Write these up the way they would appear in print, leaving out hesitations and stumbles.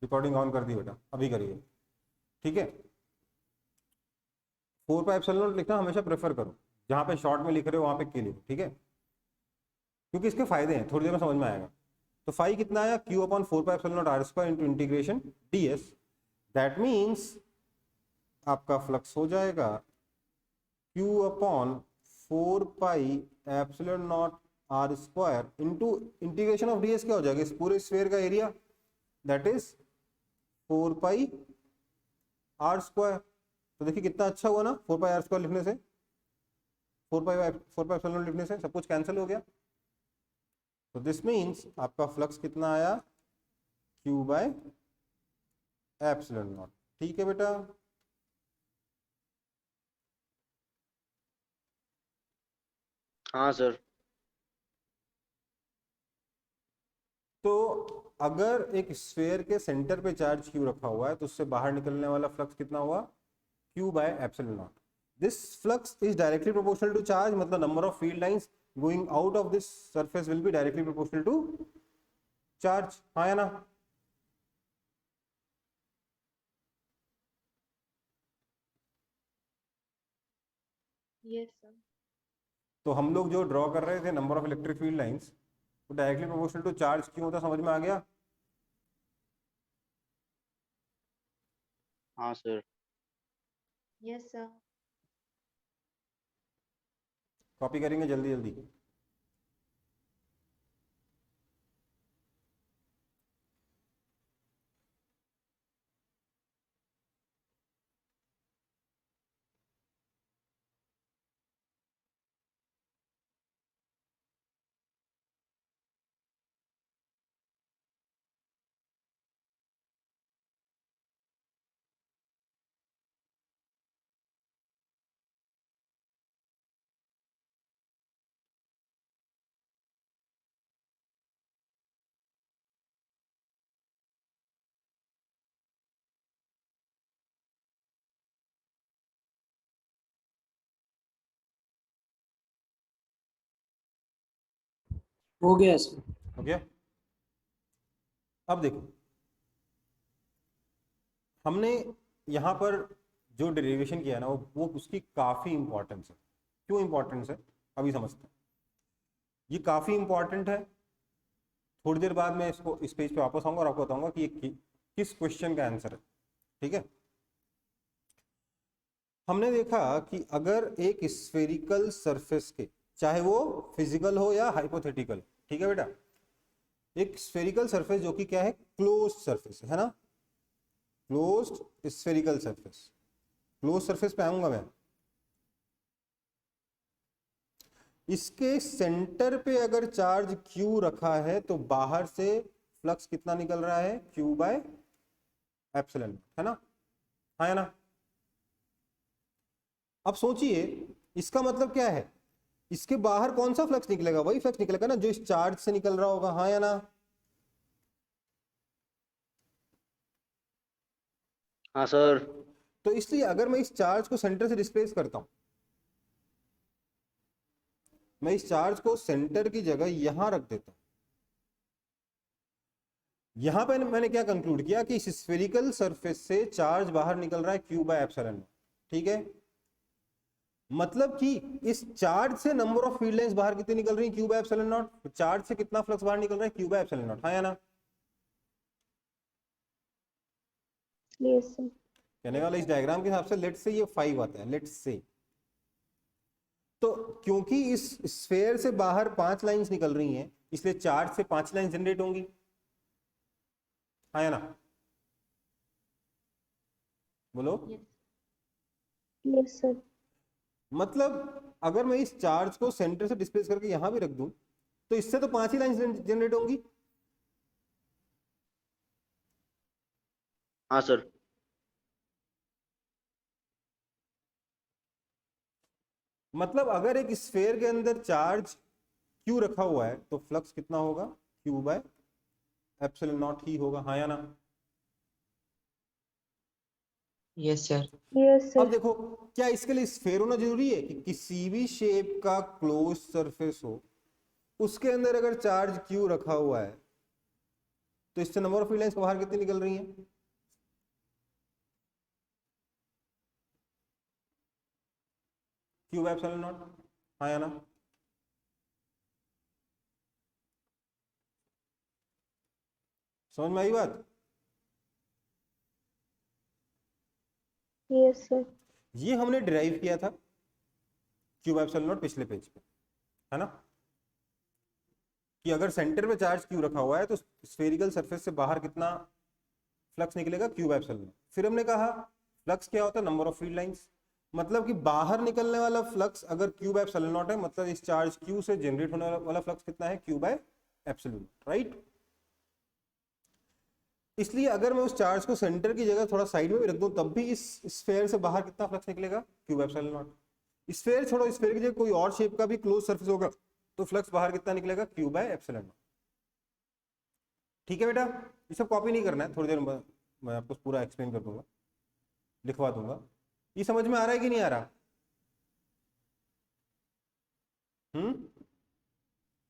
Recording on कर दी बेटा, अभी करिए, ठीक है। 4 पाई एप्सिलॉन नॉट लिखना हमेशा प्रेफर करो, जहां पे शॉर्ट में लिख रहे हो वहां पे के लिखो, ठीक है, क्योंकि इसके फायदे हैं, थोड़ी देर में समझ में आएगा। तो फाई कितना आया, q upon 4 pi epsilon naught r square into integration ds, that means आपका फ्लक्स हो जाएगा q upon 4 pi epsilon naught r square into integration of ds, क्या हो जाएगा, इस पूरे स्फीयर का area, that is 4 pi r square. तो देखिए कितना अच्छा हुआ ना, 4 पाई आर स्क्वायर लिखने से, 4 पाई एप्सिलॉन नॉट लिखने से सब कुछ कैंसिल हो गया। तो दिस मीन्स आपका फ्लक्स कितना आया, क्यू बाय एप्सिलॉन नॉट, ठीक है बेटा। हाँ सर। तो अगर एक स्फीयर के सेंटर पे चार्ज क्यू रखा हुआ है तो उससे बाहर निकलने वाला फ्लक्स कितना हुआ, Q by epsilon nought. This flux is directly proportional to charge, मतलब number of field lines going out of this surface will be directly proportional to charge, हाँ या ना। Yes sir. तो हम लोग जो ड्रॉ कर रहे थे number of electric field lines, तो डायरेक्टली प्रोपोर्शनल टू चार्ज क्यों होता, समझ में आ गया। हाँ सर। Yes sir. कॉपी करेंगे जल्दी जल्दी। हो गया सर। हो गया। अब देखो हमने यहाँ पर जो डेरिवेशन किया ना वो उसकी काफी इंपॉर्टेंस है। क्यों इंपॉर्टेंस है अभी समझते हैं। ये काफी इंपॉर्टेंट है, थोड़ी देर बाद मैं इसको इस पेज पे वापस आऊंगा और आपको बताऊंगा कि ये किस क्वेश्चन का आंसर है, ठीक है। हमने देखा कि अगर एक स्फेरिकल सरफेस के, चाहे वो फिजिकल हो या हाइपोथेटिकल, ठीक है बेटा, एक स्फेरिकल सरफेस जो कि क्या है, क्लोज्ड सरफेस है ना, closed spherical surface, close surface पे आऊंगा मैं। इसके सेंटर पे अगर चार्ज Q रखा है तो बाहर से फ्लक्स कितना निकल रहा है, Q बाय एप्सिलॉन, है ना, हाँ या ना। अब सोचिए इसका मतलब क्या है, इसके बाहर कौन सा फ्लक्स निकलेगा, वही फ्लक्स निकलेगा ना जो इस चार्ज से निकल रहा होगा, हाँ या ना। हाँ सर। तो इसलिए अगर मैं इस चार्ज को सेंटर से डिस्प्लेस करता हूं, मैं इस चार्ज को सेंटर की जगह यहां रख देता हूं, यहां पे मैंने क्या कंक्लूड किया कि इस स्फेरिकल सरफेस से चार्ज बाहर निकल रहा है क्यू बाय एप्सिलॉन, ठीक है। मतलब कि इस चार्ज से नंबर ऑफ फील्ड लाइंस बाहर कितनी निकल रही है, Q by epsilon not. Charge से कितना फ्लक्स बाहर निकल रहा है, क्यू बाय एप्सिलॉन नॉट, हाँ या ना। Yes sir. कहने वाला इस डायग्राम के हिसाब से लेट्स से ये 5 आता है, लेट्स से। तो क्योंकि इस स्फेयर से बाहर 5 लाइंस निकल रही हैं इसलिए चार्ज से 5 लाइंस जनरेट होंगी, हाँ या ना, बोलो। Yes sir. मतलब अगर मैं इस चार्ज को सेंटर से डिस्प्लेस करके यहां भी रख दूं तो इससे तो 5 ही लाइंस जनरेट होंगी। हाँ सर। मतलब अगर एक स्फेयर के अंदर चार्ज क्यू रखा हुआ है तो फ्लक्स कितना होगा, क्यू बाय एप्सिलॉन नॉट ही होगा, हाँ या ना। Yes sir. यस अब सर। देखो क्या इसके लिए स्फेयर होना जरूरी है कि किसी भी शेप का क्लोज सरफेस हो उसके अंदर अगर चार्ज क्यू रखा हुआ है तो इससे नंबर ऑफ फील्ड लाइंस बाहर कितनी निकल रही हैं? Q by epsilon not. हाँ या ना? समझ में आई बात? Yes, sir. ये हमने डिराइव किया था क्यू बाय एप्सिलॉन नॉट पिछले पेज पे, है ना, कि अगर सेंटर में चार्ज क्यू रखा हुआ है तो स्फेरिकल सरफेस से बाहर कितना फ्लक्स निकलेगा? Q by epsilon not. फिर हमने कहा फ्लक्स क्या होता है? Number of field lines. मतलब कि बाहर निकलने वाला फ्लक्स अगर क्यू बाय एप्सिलॉन नॉट है, मतलब इस चार्ज क्यू से जनरेट होने वाला फ्लक्स कितना है? Q by epsilon not, right. इसलिए अगर मैं उस चार्ज को सेंटर की जगह थोड़ा साइड में भी रख दूं तब भी इस स्फेयर से बाहर कितना फ्लक्स निकलेगा? Q by epsilon not. Sphere छोड़ो, स्फेयर की जगह कोई और शेप का भी क्लोज सरफेस होगा तो फ्लक्स बाहर कितना निकलेगा? Q by epsilon not. ठीक है बेटा, ये सब कॉपी नहीं करना है, थोड़ी देर में मैं आपको पूरा एक्सप्लेन कर दूंगा, लिखवा दूंगा। ये समझ में आ रहा है कि नहीं आ रहा?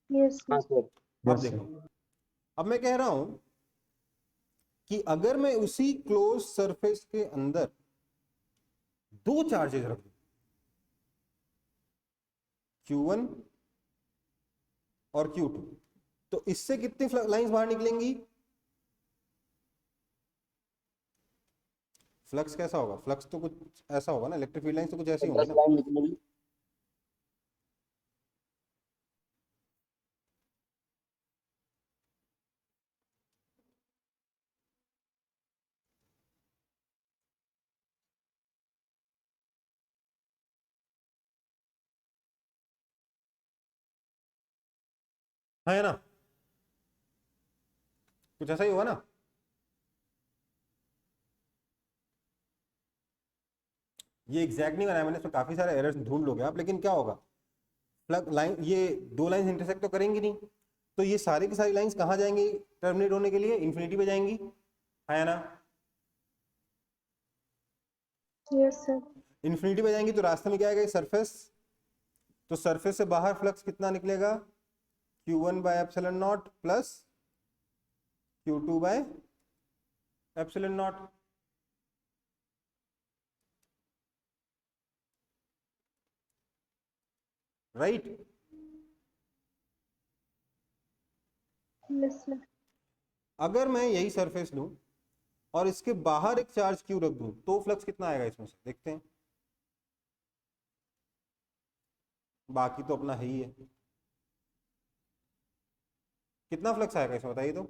Yes, sir. हाँ सर। अब देखो, अब मैं कह रहा हूं कि अगर मैं उसी क्लोज सरफेस के अंदर दो चार्जेस रख दूं, Q1 और Q2, तो इससे कितनी लाइंस बाहर निकलेंगी? फ्लक्स कैसा होगा? फ्लक्स तो कुछ ऐसा होगा ना, इलेक्ट्रिक फील्ड लाइंस तो कुछ ऐसी होंगी 10 ना। लाइन निकलेगी। है ना, कुछ ऐसा ही होगा ना। ये एग्जैक्ट नहीं बनाया मैंने, इसमें काफी सारे एरर्स ढूंढ लोगे आप, लेकिन क्या होगा, फ्लक्स लाइन, ये दो लाइंस इंटरसेक्ट तो करेंगी नहीं, तो ये सारी की सारी लाइंस कहाँ जाएंगी टर्मिनेट होने के लिए? इन्फिनिटी पे जाएंगी, है ना। Yes, sir. इन्फिनिटी पे जाएंगी तो रास्ते में क्या आएगा? सरफेस। तो सरफेस से बाहर फ्लक्स कितना निकलेगा? Q1 bye epsilon not plus Q2 bye epsilon not. Right. Yes, sir. अगर मैं यही सरफेस लूं और इसके बाहर एक चार्ज क्यू रख दूं तो फ्लक्स कितना आएगा इसमें से? देखते हैं। बाकी तो अपना है ही है। कितना फ्लक्स आएगा इसमें बताइए तो?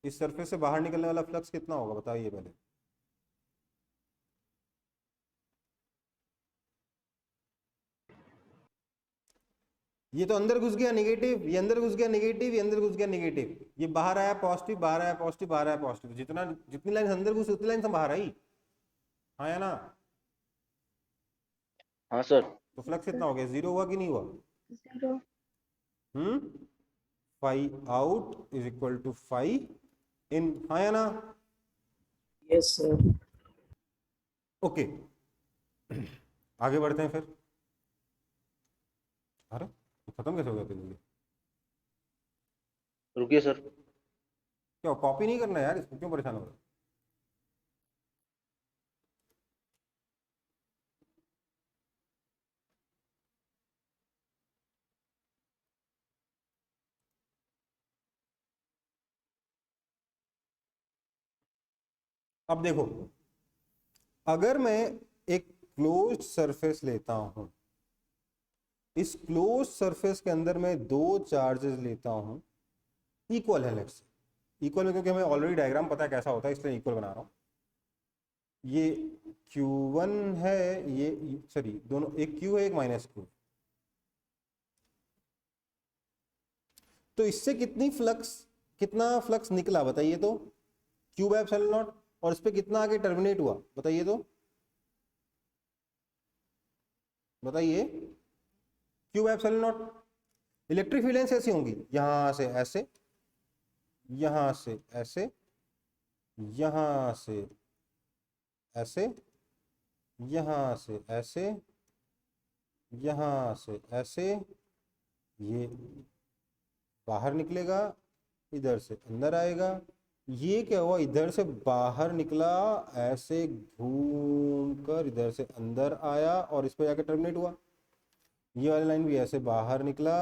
इस सरफेस से बाहर निकलने वाला फ्लक्स कितना होगा बताइए पहले। ये तो अंदर घुस गया नेगेटिव, ये अंदर घुस गया नेगेटिव, ये अंदर घुस गया नेगेटिव, ये बाहर आया पॉजिटिव, बाहर आया पॉजिटिव, बाहर आया पॉजिटिव। जितना जितनी लाइन अंदर घुसी उतनी लाइन से बाहर आई, हाँ या ना। हाँ सर। तो फ्लक्स कितना हो गया? जीरो हुआ कि नहीं हुआ? Zero. Five out is equal to five in, हाँ या ना। Yes, sir. ओके, आगे बढ़ते हैं फिर। अरे तो खत्म कैसे हो गया जल्दी? रुकिए सर। क्या कॉपी नहीं करना यार, इसको क्यों परेशान हो रहे हो? अब देखो, अगर मैं एक क्लोज्ड सरफेस लेता हूं, इस क्लोज सरफेस के अंदर मैं दो चार्जेस लेता हूं, इक्वल है लेट्स से। इक्वल में क्योंकि हमें ऑलरेडी डायग्राम पता है कैसा होता है इसलिए इक्वल बना रहा हूं। ये Q1 है, ये सॉरी दोनों, एक Q है एक माइनस Q। तो इससे कितना फ्लक्स निकला बताइए तो? Q by epsilon naught. और इस पे कितना आगे टर्मिनेट हुआ बताइए तो? बताइए। Q by epsilon not. Electric field lines ऐसी होंगी, यहां से ऐसे, यहां से ऐसे, यहां से ऐसे, यहां से ऐसे, यहां से ऐसे, ये बाहर निकलेगा, इधर से अंदर आएगा। ये क्या हुआ, इधर से बाहर निकला, ऐसे घूम कर इधर से अंदर आया और इस पर जाकर टर्मिनेट हुआ। ये वाली लाइन भी ऐसे बाहर निकला,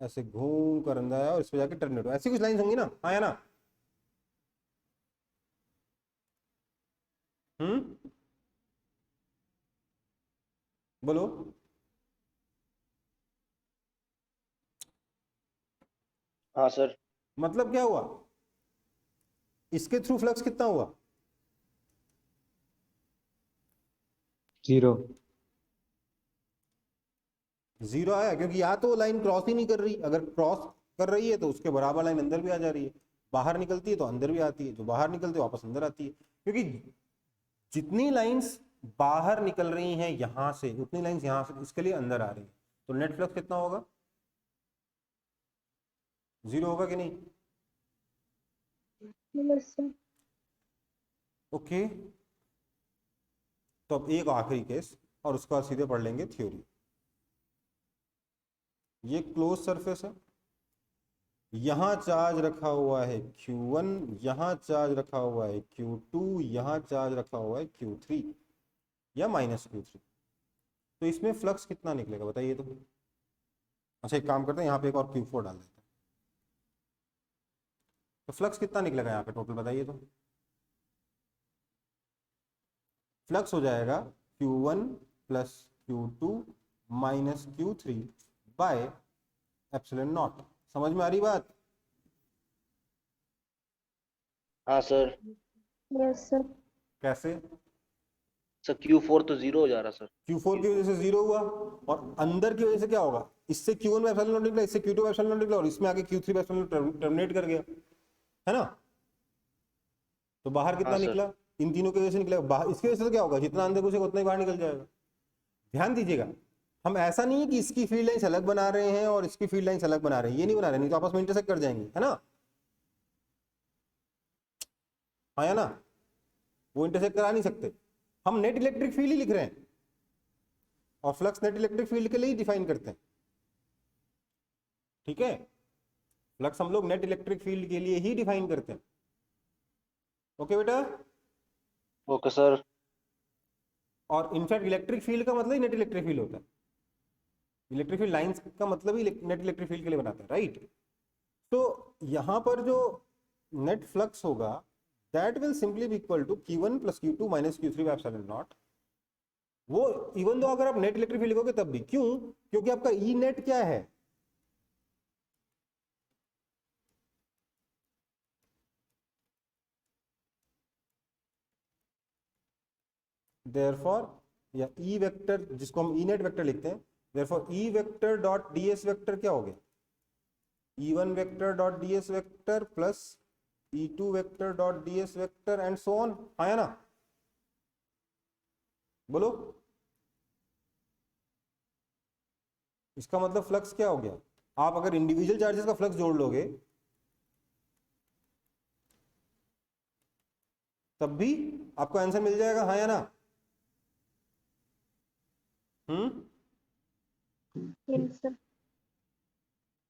ऐसे घूम कर अंदर आया और इस पर जाकर टर्मिनेट हुआ। ऐसी कुछ लाइन होंगी ना, हाँ या ना? बोलो। हाँ सर। मतलब क्या हुआ, इसके थ्रू फ्लक्स कितना हुआ? 0। जीरो आया, क्योंकि या तो लाइन क्रॉस ही नहीं कर रही, अगर क्रॉस कर रही है तो उसके बराबर लाइन अंदर भी आ जा रही है, बाहर निकलती है तो अंदर भी आती है, जो बाहर निकलती है वापस अंदर आती है। क्योंकि जितनी लाइंस बाहर निकल रही हैं यहां से, उतनी लाइंस यहां से इसके लिए अंदर आ रही है, तो नेट फ्लक्स कितना होगा? जीरो होगा कि नहीं? Yes, sir. ओके, तो अब एक आखिरी केस और उसके बाद सीधे पढ़ लेंगे थ्योरी। ये क्लोज सरफेस है, यहां चार्ज रखा हुआ है Q1, यहां चार्ज रखा हुआ है Q2, यहां चार्ज रखा हुआ है Q3 या -Q3। तो इसमें फ्लक्स कितना निकलेगा बताइए तो। अच्छा एक काम करते हैं, यहाँ पे एक और Q4 डाल देते हैं, तो फ्लक्स कितना निकलेगा यहाँ पे टोटल बताइए तो। फ्लक्स हो जाएगा Q1 plus Q2 minus Q3 by epsilon naught. समझ में आ रही बात? हाँ सर। Yes, sir. कैसे? सर Q4 तो 0 हो जा रहा सर। Q4 की वजह से जीरो हुआ, और अंदर की वजह से क्या होगा, इससे Q1 में एप्सिलॉन नॉट निकला, इससे Q2 में एप्सिलॉन नॉट निकला, और इसमें आगे Q3 में एप्सिलॉन नॉट टर्मिनेट कर गया, है ना? तो बाहर कितना हाँ सर। निकला, इन तीनों की वजह से निकला बाहर। इसकी वजह से क्या होगा, जितना अंदर घुसेगा उतना ही बाहर निकल जाएगा। ध्यान दीजिएगा, हम ऐसा नहीं है कि इसकी फील्ड लाइंस अलग बना रहे हैं और इसकी फील्ड लाइंस अलग बना रहे हैं, ये नहीं बना रहे, नहीं तो आपस में इंटरसेक्ट कर जाएंगे, है ना? हाँ या ना? वो इंटरसेक्ट करा नहीं सकते। हम नेट इलेक्ट्रिक फील्ड ही लिख रहे हैं, और फ्लक्स नेट इलेक्ट्रिक फील्ड के लिए ही डिफाइन करते हैं, ठीक है? फ्लक्स हम लोग नेट इलेक्ट्रिक फील्ड के लिए ही डिफाइन करते हैं। ओके बेटा? Okay sir. और इनफैक्ट इलेक्ट्रिक फील्ड का मतलब ही नेट इलेक्ट्रिक फील्ड होता है। इलेक्ट्रिक फील्ड लाइंस का मतलब ही नेट इलेक्ट्रिक फील्ड के लिए बनाते हैं, राइट? तो यहां पर जो नेट फ्लक्स होगा that will simply be equal to Q1 plus Q2 minus Q3 by epsilon naught. वो इवन दो अगर आप नेट इलेक्ट्रिक फील्ड लिखोगे तब भी, क्यों? क्योंकि आपका ई नेट क्या है, देयरफॉर, या ई वेक्टर जिसको हम ई नेट वेक्टर लिखते हैं, देयरफॉर ई वेक्टर डॉट ds वेक्टर क्या हो गया, E1 vector dot ds vector plus E2 vector dot ds vector and so on. आया ना? बोलो। इसका मतलब फ्लक्स क्या हो गया, आप अगर इंडिविजुअल चार्जेस का फ्लक्स जोड़ लोगे तब भी आपको आंसर मिल जाएगा, हाँ या ना? Yes, sir.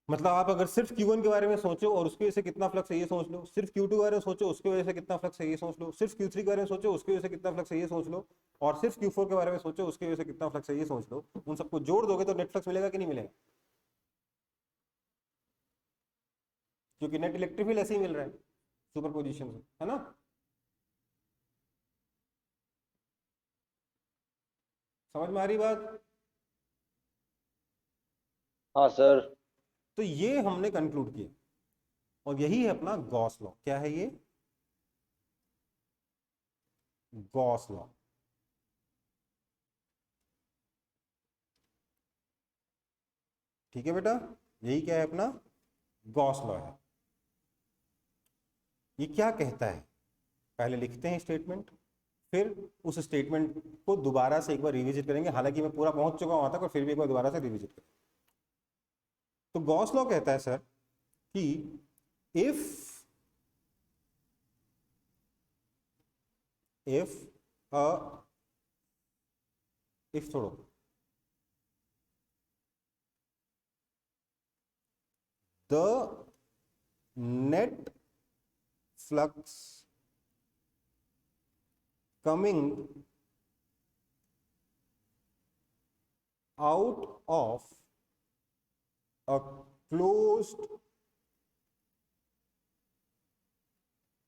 मतलब आप अगर सिर्फ Q1 के बारे में सोचो और उसकी वजह से कितना फ्लक्स है ये सोच लो, सिर्फ Q2 के बारे में सोचो उसकी वजह से कितना फ्लक्स है ये सोच लो, सिर्फ Q3 के बारे में सोचो उसकी वजह से कितना फ्लक्स है ये सोच लो, और सिर्फ Q4 के बारे में सोचो उसकी वजह से कितना फ्लक्स है ये सोच लो, उन सबको जोड़ दोगे तो नेट फ्लक्स मिलेगा कि नहीं मिलेगा? क्योंकि नेट इलेक्ट्रिक फील्ड ऐसे ही मिल रहा है सुपरपोजिशन से, है ना? समझ में आ रही बात? हाँ सर। तो ये हमने कंक्लूड किया, और यही है अपना गॉस लॉ। क्या है ये? Gauss law. ठीक है बेटा, यही क्या है अपना गॉस लॉ है। ये क्या कहता है, पहले लिखते हैं स्टेटमेंट, फिर उस स्टेटमेंट को दोबारा से एक बार रिविजिट करेंगे, हालांकि मैं पूरा पहुंच चुका हूं वहां तक, और फिर भी एक बार दोबारा से रिविजिट करेंगे। तो गॉस लॉ कहता है सर कि इफ छोड़ो, the net flux coming out of a closed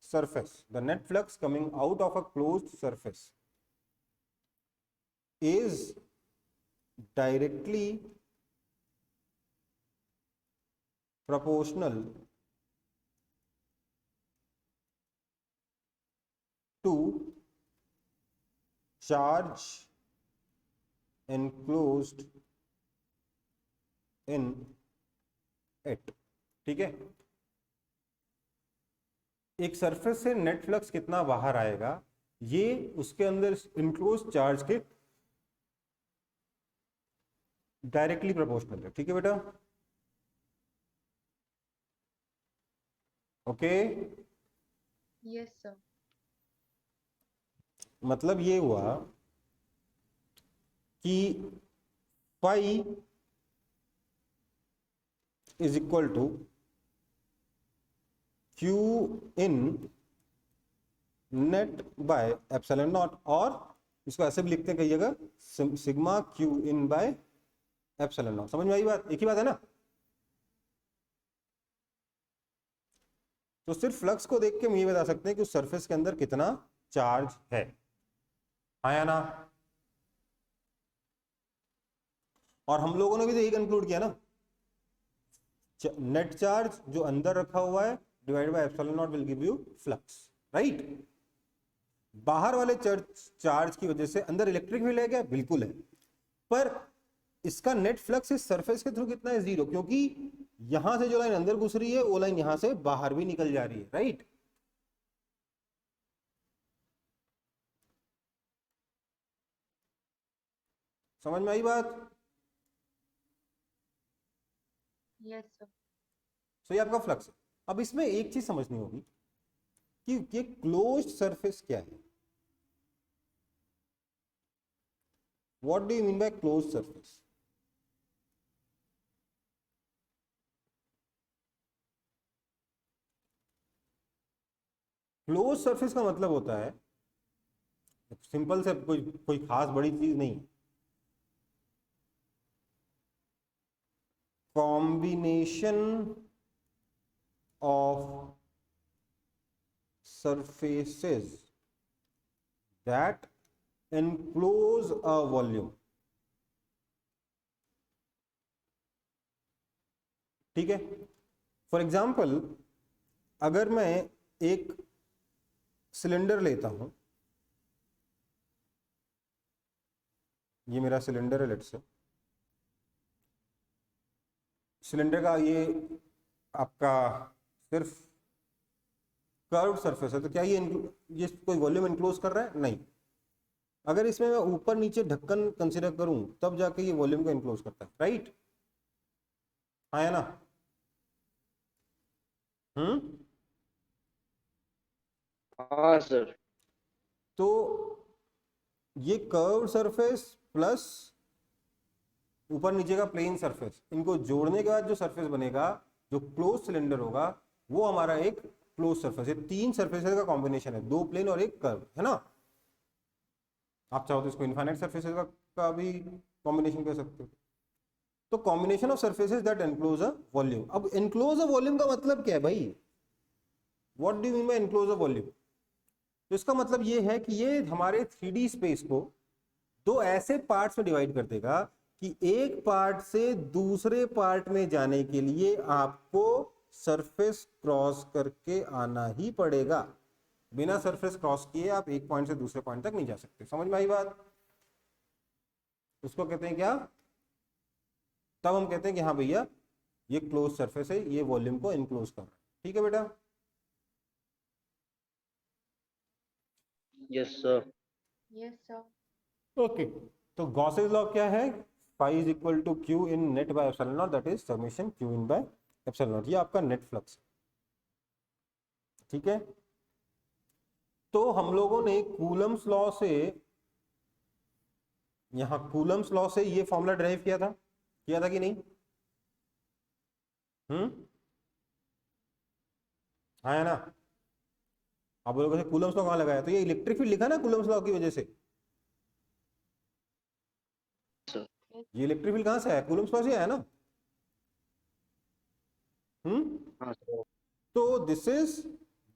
surface, the net flux coming out of a closed surface is directly proportional to charge enclosed in it. ठीक है, एक surface से net flux कितना बाहर आएगा ये उसके अंदर इनक्लोज चार्ज के डायरेक्टली प्रोपोर्शनल है। ठीक है बेटा, ओके। Yes, sir. मतलब ये हुआ कि phi is equal to q in net by epsilon naught, और इसको ऐसे भी लिखते हैं कई जगह sigma q in by epsilon naught. समझ में आई बात? एक ही बात है ना। तो सिर्फ फ्लक्स को देख के हम ये बता सकते हैं कि उस सरफेस के अंदर कितना चार्ज है, आया ना। और हम लोगों ने भी तो यही कंक्लूड किया ना, नेट चार्ज जो अंदर रखा हुआ है divide by epsilon not will give you flux, right. बाहर वाले चार्ज की वजह से अंदर इलेक्ट्रिक फील्ड है क्या? बिल्कुल है, पर इसका नेट फ्लक्स इस सरफेस के थ्रू कितना है? 0, क्योंकि यहां से जो लाइन अंदर घुस रही है वो लाइन यहां से बाहर भी निकल जा रही है, राइट। समझ में आई बात? Yes, sir. सो ये आपका फ्लक्स है। अब इसमें एक चीज समझनी होगी कि ये क्लोज्ड सरफेस क्या है। What do you mean by closed surface? Close surface का मतलब होता है, सिंपल से, कोई खास बड़ी चीज नहीं, combination of surfaces that enclose a volume। ठीक है, फॉर एग्जाम्पल अगर मैं एक सिलेंडर लेता हूं, ये मेरा सिलेंडर है, लेट्स से सिलेंडर का ये आपका सिर्फ कर्व सरफेस है, तो क्या ये कोई वॉल्यूम इनक्लोज कर रहा है? नहीं। अगर इसमें मैं ऊपर नीचे ढक्कन कंसीडर करूं तब जाके ये वॉल्यूम को इनक्लोज करता है, राइट। आया ना? हाँ सर। तो ये कर्व सरफेस प्लस ऊपर नीचे का प्लेन सरफेस, इनको जोड़ने के बाद जो सरफेस बनेगा, जो क्लोज सिलेंडर होगा, वो हमारा एक क्लोज सरफेस है। 3 सरफेसेस का कॉम्बिनेशन है, 2 प्लेन और एक कर्व, है ना। आप चाहो तो इसको इनफाइनाइट सरफेसेस का भी कॉम्बिनेशन कह सकते हो। तो combination of surfaces that enclose a volume. अब एनक्लोज अ वॉल्यूम का मतलब क्या है भाई? What do you mean by enclose a volume? तो इसका मतलब ये है कि ये हमारे 3D स्पेस को 2 ऐसे पार्ट्स में डिवाइड कर देगा कि एक पार्ट से दूसरे पार्ट में जाने के लिए आपको सरफेस क्रॉस करके आना ही पड़ेगा। बिना सरफेस क्रॉस किए आप एक पॉइंट से दूसरे पॉइंट तक नहीं जा सकते। समझ में आई बात? उसको कहते हैं क्या? तब हम कहते हैं कि हाँ भैया ये क्लोज सरफेस है, ये वॉल्यूम को इनक्लोज कर रहा है। ठीक है बेटा? Yes sir. Yes, sir. Okay, तो गॉसेस लॉ क्या है? Phi is equal to q in net by epsilon naught, that is summation q in by epsilon naught. ये आपका नेट फ्लक्स है, ठीक है। तो हम लोगों ने कूलम्स लॉ से, यहां कूलम्स लॉ से ये फॉर्मूला ड्राइव किया था कि नहीं? हाँ है ना। आप बोलोगे कूलम्स लॉ कहाँ लगाया, तो ये इलेक्ट्रिक फील्ड लिखा ना कूलम्स लॉ की वजह से। ये इलेक्ट्रिक फील्ड कहाँ से आया, कूलम्स लॉ से आया ना। हाँ सर। तो दिस इज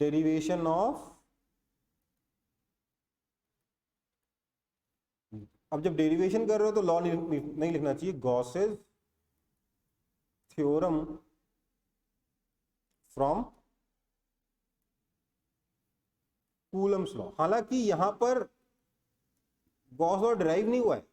डेरिवेशन ऑफ, अब जब डेरिवेशन कर रहे हो तो लॉ नहीं लिखना चाहिए, Gauss's theorem from Coulomb's law. हालांकि यहां पर गॉस लॉ डिराइव नहीं हुआ है।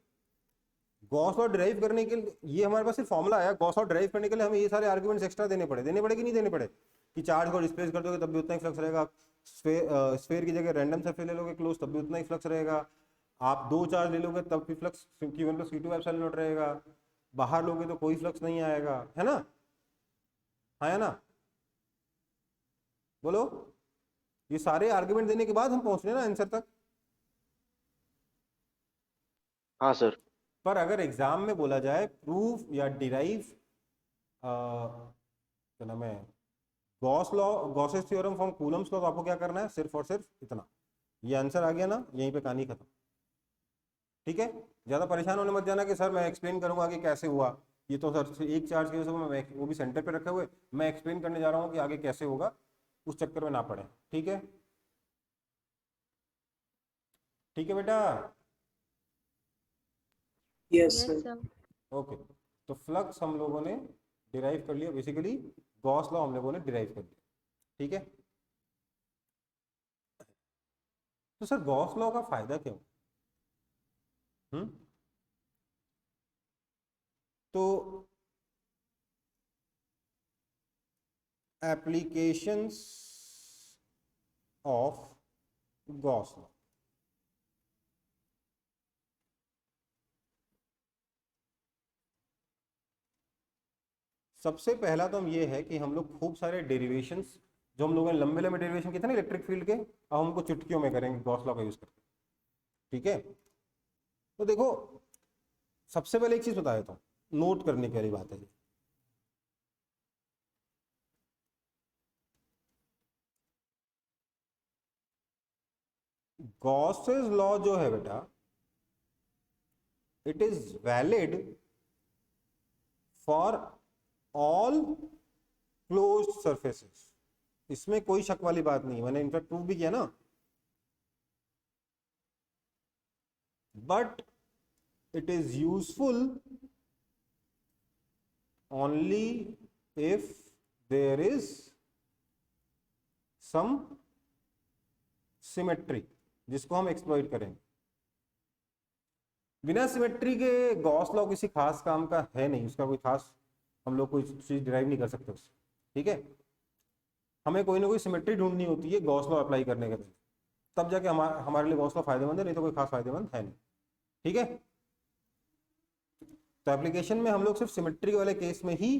गॉस लॉ डिराइव करने के लिए ये हमारे पास सिर्फ फॉर्मूला आया, गॉस लॉ डिराइव करने के लिए हमें ये सारे आर्गुमेंट्स एक्स्ट्रा देने पड़े कि नहीं देने पड़े, कि चार्ज को डिस्प्लेस कर दोगे तब भी उतना ही फ्लक्स रहेगा, स्फेयर की जगह रैंडम सरफेस ले लोगे क्लोज तब भी उतना ही फ्लक्स रहेगा, आप दो चार्ज ले लोगे तब भी flux Q1 + Q2 epsilon not रहेगा, बाहर लोगे तो कोई फ्लक्स नहीं आएगा, है ना। हाँ है ना, बोलो। ये सारे आर्गुमेंट देने के बाद हम पहुंच रहे हैं ना आंसर तक। हाँ सर। पर अगर एग्जाम में बोला जाए प्रूफ या डिराइव क्या नाम है, Gauss law, Gauss's theorem from Coulomb's law, तो आपको क्या करना है, सिर्फ और सिर्फ इतना, ये आंसर आ गया ना, यहीं पे कहानी खत्म। ठीक है, ज्यादा परेशान होने मत जाना कि सर मैं एक्सप्लेन करूंगा कि कैसे हुआ, ये तो सर एक चार्ज की वजह से मैं वो भी सेंटर पे रखे हुए, मैं एक्सप्लेन करने जा रहा हूँ कि आगे कैसे होगा, उस चक्कर में ना पड़े। ठीक है, ठीक है बेटा। Yes, Yes, sir. sir. Okay, तो फ्लक्स हम लोगों ने डिराइव कर लिया, बेसिकली गॉस लॉ हम लोगों ने डिराइव कर लिया। ठीक है, तो सर गॉस लॉ का फायदा क्या हो? तो एप्लीकेशंस ऑफ गॉस लॉ, सबसे पहला तो हम ये है कि हम लोग खूब सारे डेरिवेशंस जो हम लोगों ने लंबे लंबे डेरिवेशन किए थे ना इलेक्ट्रिक फील्ड के, अब हम उनको चुटकियों में करेंगे गॉस लॉ का यूज करके। ठीक है, तो देखो सबसे पहले एक चीज बता देता हूँ, नोट करने की वाली बात है। गॉसेस लॉ जो है बेटा, it is valid for all closed surfaces, इसमें कोई शक वाली बात नहीं, मैंने इनफैक्ट प्रूव भी किया ना। But it is useful only if there is some symmetry, जिसको हम एक्सप्लॉइट करेंगे। बिना सिमेट्री के गॉस लॉ किसी खास काम का है नहीं, उसका कोई खास हम लोग कोई चीज डिराइव नहीं कर सकते उससे। ठीक है, हमें कोई ना कोई सिमेट्री ढूंढनी होती है गॉस लॉ अप्लाई करने के पहले, तब जाके हमारे लिए गॉस लॉ फायदेमंद है, नहीं तो कोई खास फायदेमंद है नहीं। ठीक है, तो एप्लीकेशन में हम लोग सिर्फ सिमेट्री वाले केस में ही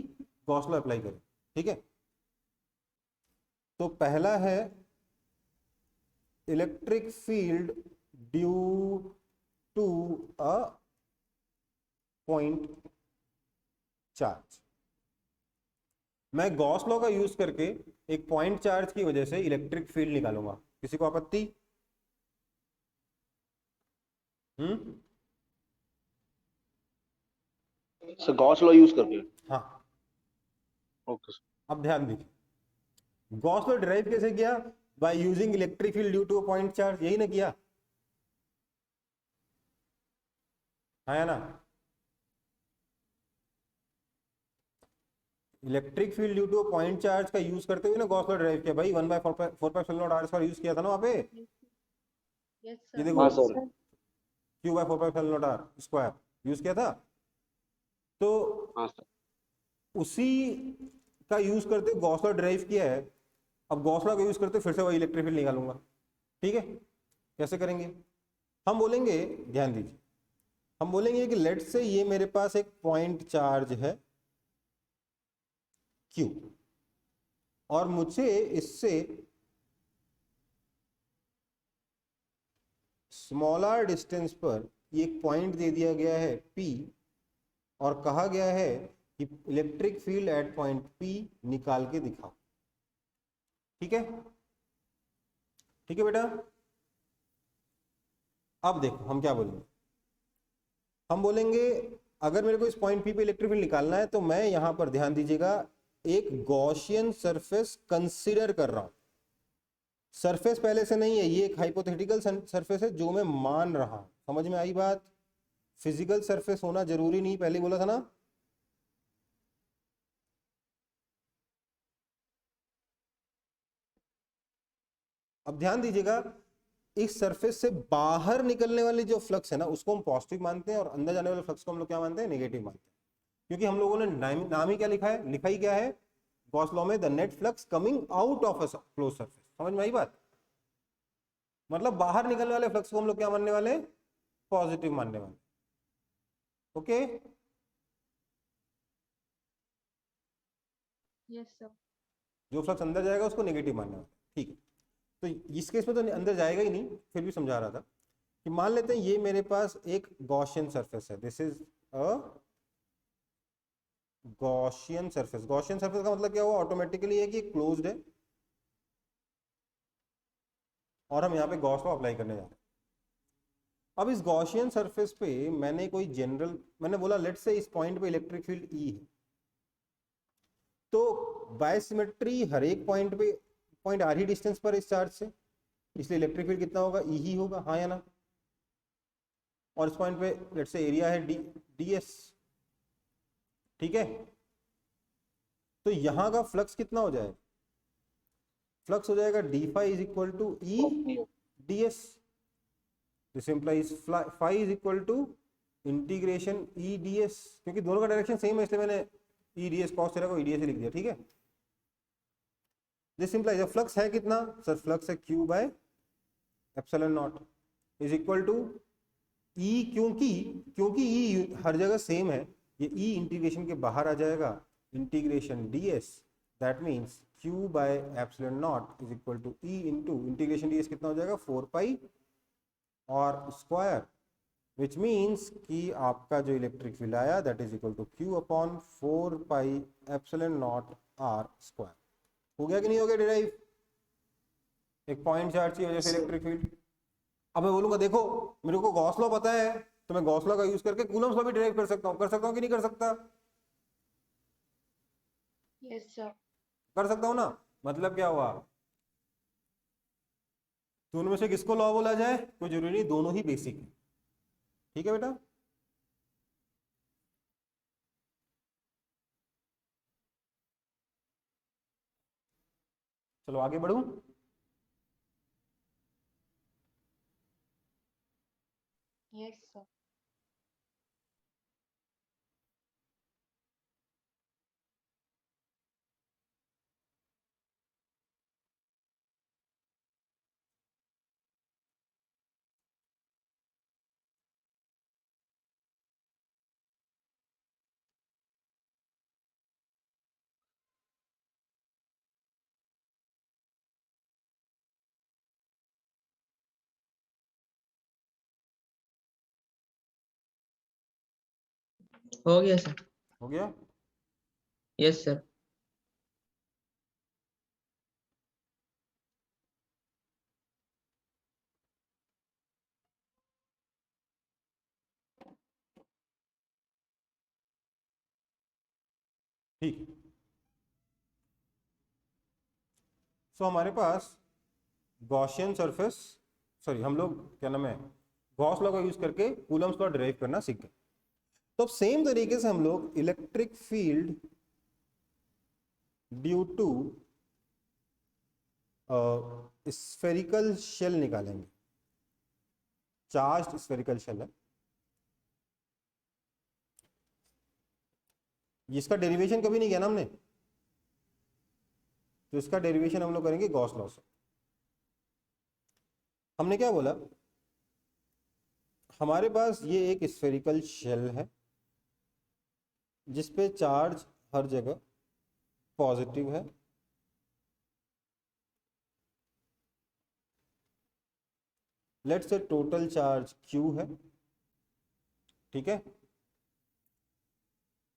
गॉस लॉ अप्लाई करें। ठीक है, तो पहला है electric field due to a point charge. मैं गॉस लॉ का यूज करके एक पॉइंट चार्ज की वजह से इलेक्ट्रिक फील्ड निकालूंगा, किसी को आपत्ति? सर गॉस लॉ यूज करके। हाँ, ओके सर। अब ध्यान दीजिए, गॉस लॉ डिराइव कैसे किया? By using electric field due to a point charge, यही ना किया, है ना। Electric field due to point charge का यूज करते हुए ना गॉस लॉ डिराइव किया भाई, 1/4π0r² यूज किया था ना वहां पे। Yes, ये sir. देखो हाँ सर। Q/4π0r² यूज किया था, तो हाँ सर। उसी का यूज करते हुए गॉस लॉ डिराइव किया है। अब गॉस लॉ का यूज करते फिर से वही इलेक्ट्रिक फील्ड निकालूंगा। ठीक है, कैसे करेंगे? हम बोलेंगे, ध्यान दीजिए, हम बोलेंगे कि लेट से ये मेरे पास एक पॉइंट चार्ज है Q, और मुझे इससे स्मॉलर डिस्टेंस पर ये पॉइंट दे दिया गया है P, और कहा गया है कि electric field at point P निकाल के दिखाओ। ठीक है, ठीक है बेटा। अब देखो हम क्या बोलेंगे, हम बोलेंगे अगर मेरे को इस पॉइंट पी पे इलेक्ट्रिक फील्ड निकालना है तो मैं यहां पर ध्यान दीजिएगा एक गॉसियन सरफेस कंसीडर कर रहा हूं। सरफेस पहले से नहीं है, ये एक हाइपोथेटिकल सरफेस है जो मैं मान रहा हूं। समझ में आई बात? फिजिकल सरफेस होना जरूरी नहीं, पहले बोला था ना। अब ध्यान दीजिएगा, इस सरफेस से बाहर निकलने वाली जो फ्लक्स है ना उसको हम पॉजिटिव मानते हैं और अंदर जाने वाले फ्लक्स को हम लोग क्या मानते हैं, नेगेटिव मानते हैं। क्योंकि हम लोगों ने नाम ही क्या लिखा है, लिखा ही क्या है गॉस लॉ में, the net flux coming out of a close surface. समझ में आई बात? मतलब बाहर निकलने वाले फ्लक्स को हम लोग क्या मानने वाले, पॉजिटिव मानने वाले। Okay, Yes, sir. जो फ्लक्स अंदर जाएगा उसको नेगेटिव मानने वाले। ठीक है, तो इस केस में तो अंदर जाएगा ही नहीं, फिर भी समझा रहा था कि मान लेते हैं ये मेरे पास एक गॉसियन सरफेस है, this is a Gaussian surface. Gaussian surface का मतलब क्या हुआ, ऑटोमेटिकली है कि क्लोज्ड है और हम यहाँ पे गॉस लॉ अप्लाई करने जा रहे हैं। अब इस गॉसियन सरफेस पे मैंने कोई जनरल, मैंने बोला लेट्स से इस पॉइंट पे इलेक्ट्रिक फील्ड ई है, तो बाय सिमेट्री हर एक पॉइंट पे पॉइंट आर ही डिस्टेंस पर इस चार्ज से, इसलिए इलेक्ट्रिक फील्ड कितना होगा, ई ही होगा, हाँ या ना। और इस पॉइंट पे लेट्स से एरिया है डी एस, ठीक है। तो यहां का फ्लक्स कितना हो जाएगा, फ्लक्स हो जाएगा d phi is equal to E d s. This implies phi is equal to integration E d s, क्योंकि दोनों का डायरेक्शन सेम है इसलिए मैंने E d s cos theta को ई डी एस लिख दिया, ठीक है। दिस इंप्लाइज फ्लक्स है कितना सर, फ्लक्स है Q by epsilon not is equal to E, क्योंकि ई हर जगह सेम है, ये ई इंटीग्रेशन के बाहर आ जाएगा, integration d s, that means q by epsilon not is equal to E into integration d s कितना हो जाएगा 4 पाई और स्क्वायर, विच मीन्स कि आपका जो इलेक्ट्रिक फील्ड आया that is equal to q upon 4 pi epsilon naught r square. हो गया कि नहीं हो गया डिराइव, एक पॉइंट चार्ज की वजह से इलेक्ट्रिक फील्ड। अब मैं बोलूंगा देखो मेरे को गॉस लॉ पता है तो मैं गॉस लॉ का यूज करके कूलम्स लॉ भी डिराइव कर सकता हूँ कि नहीं कर सकता? Yes, sir. कर सकता हूँ ना। मतलब क्या हुआ, दोनों में से किसको लॉ बोला जाए, कोई जरूरी नहीं, दोनों ही बेसिक है, ठीक है बेटा। चलो आगे बढ़ूं। Yes, sir. हो गया सर। हो गया, यस सर। ठीक। सो हमारे पास गॉसियन सरफेस, सॉरी हम लोग क्या नाम है गॉस लॉ का यूज करके कूलम्स लॉ डिराइव करना सीख गए। तो अब सेम तरीके से हम लोग electric field due to spherical shell निकालेंगे। चार्ज्ड स्फेरिकल शेल है, जिसका डेरिवेशन कभी नहीं किया ना हमने, तो इसका डेरिवेशन हम लोग करेंगे गॉस लॉ से। हमने क्या बोला, हमारे पास ये एक स्फेरिकल शेल है जिसपे चार्ज हर जगह पॉजिटिव है, let's say total charge Q है, ठीक है।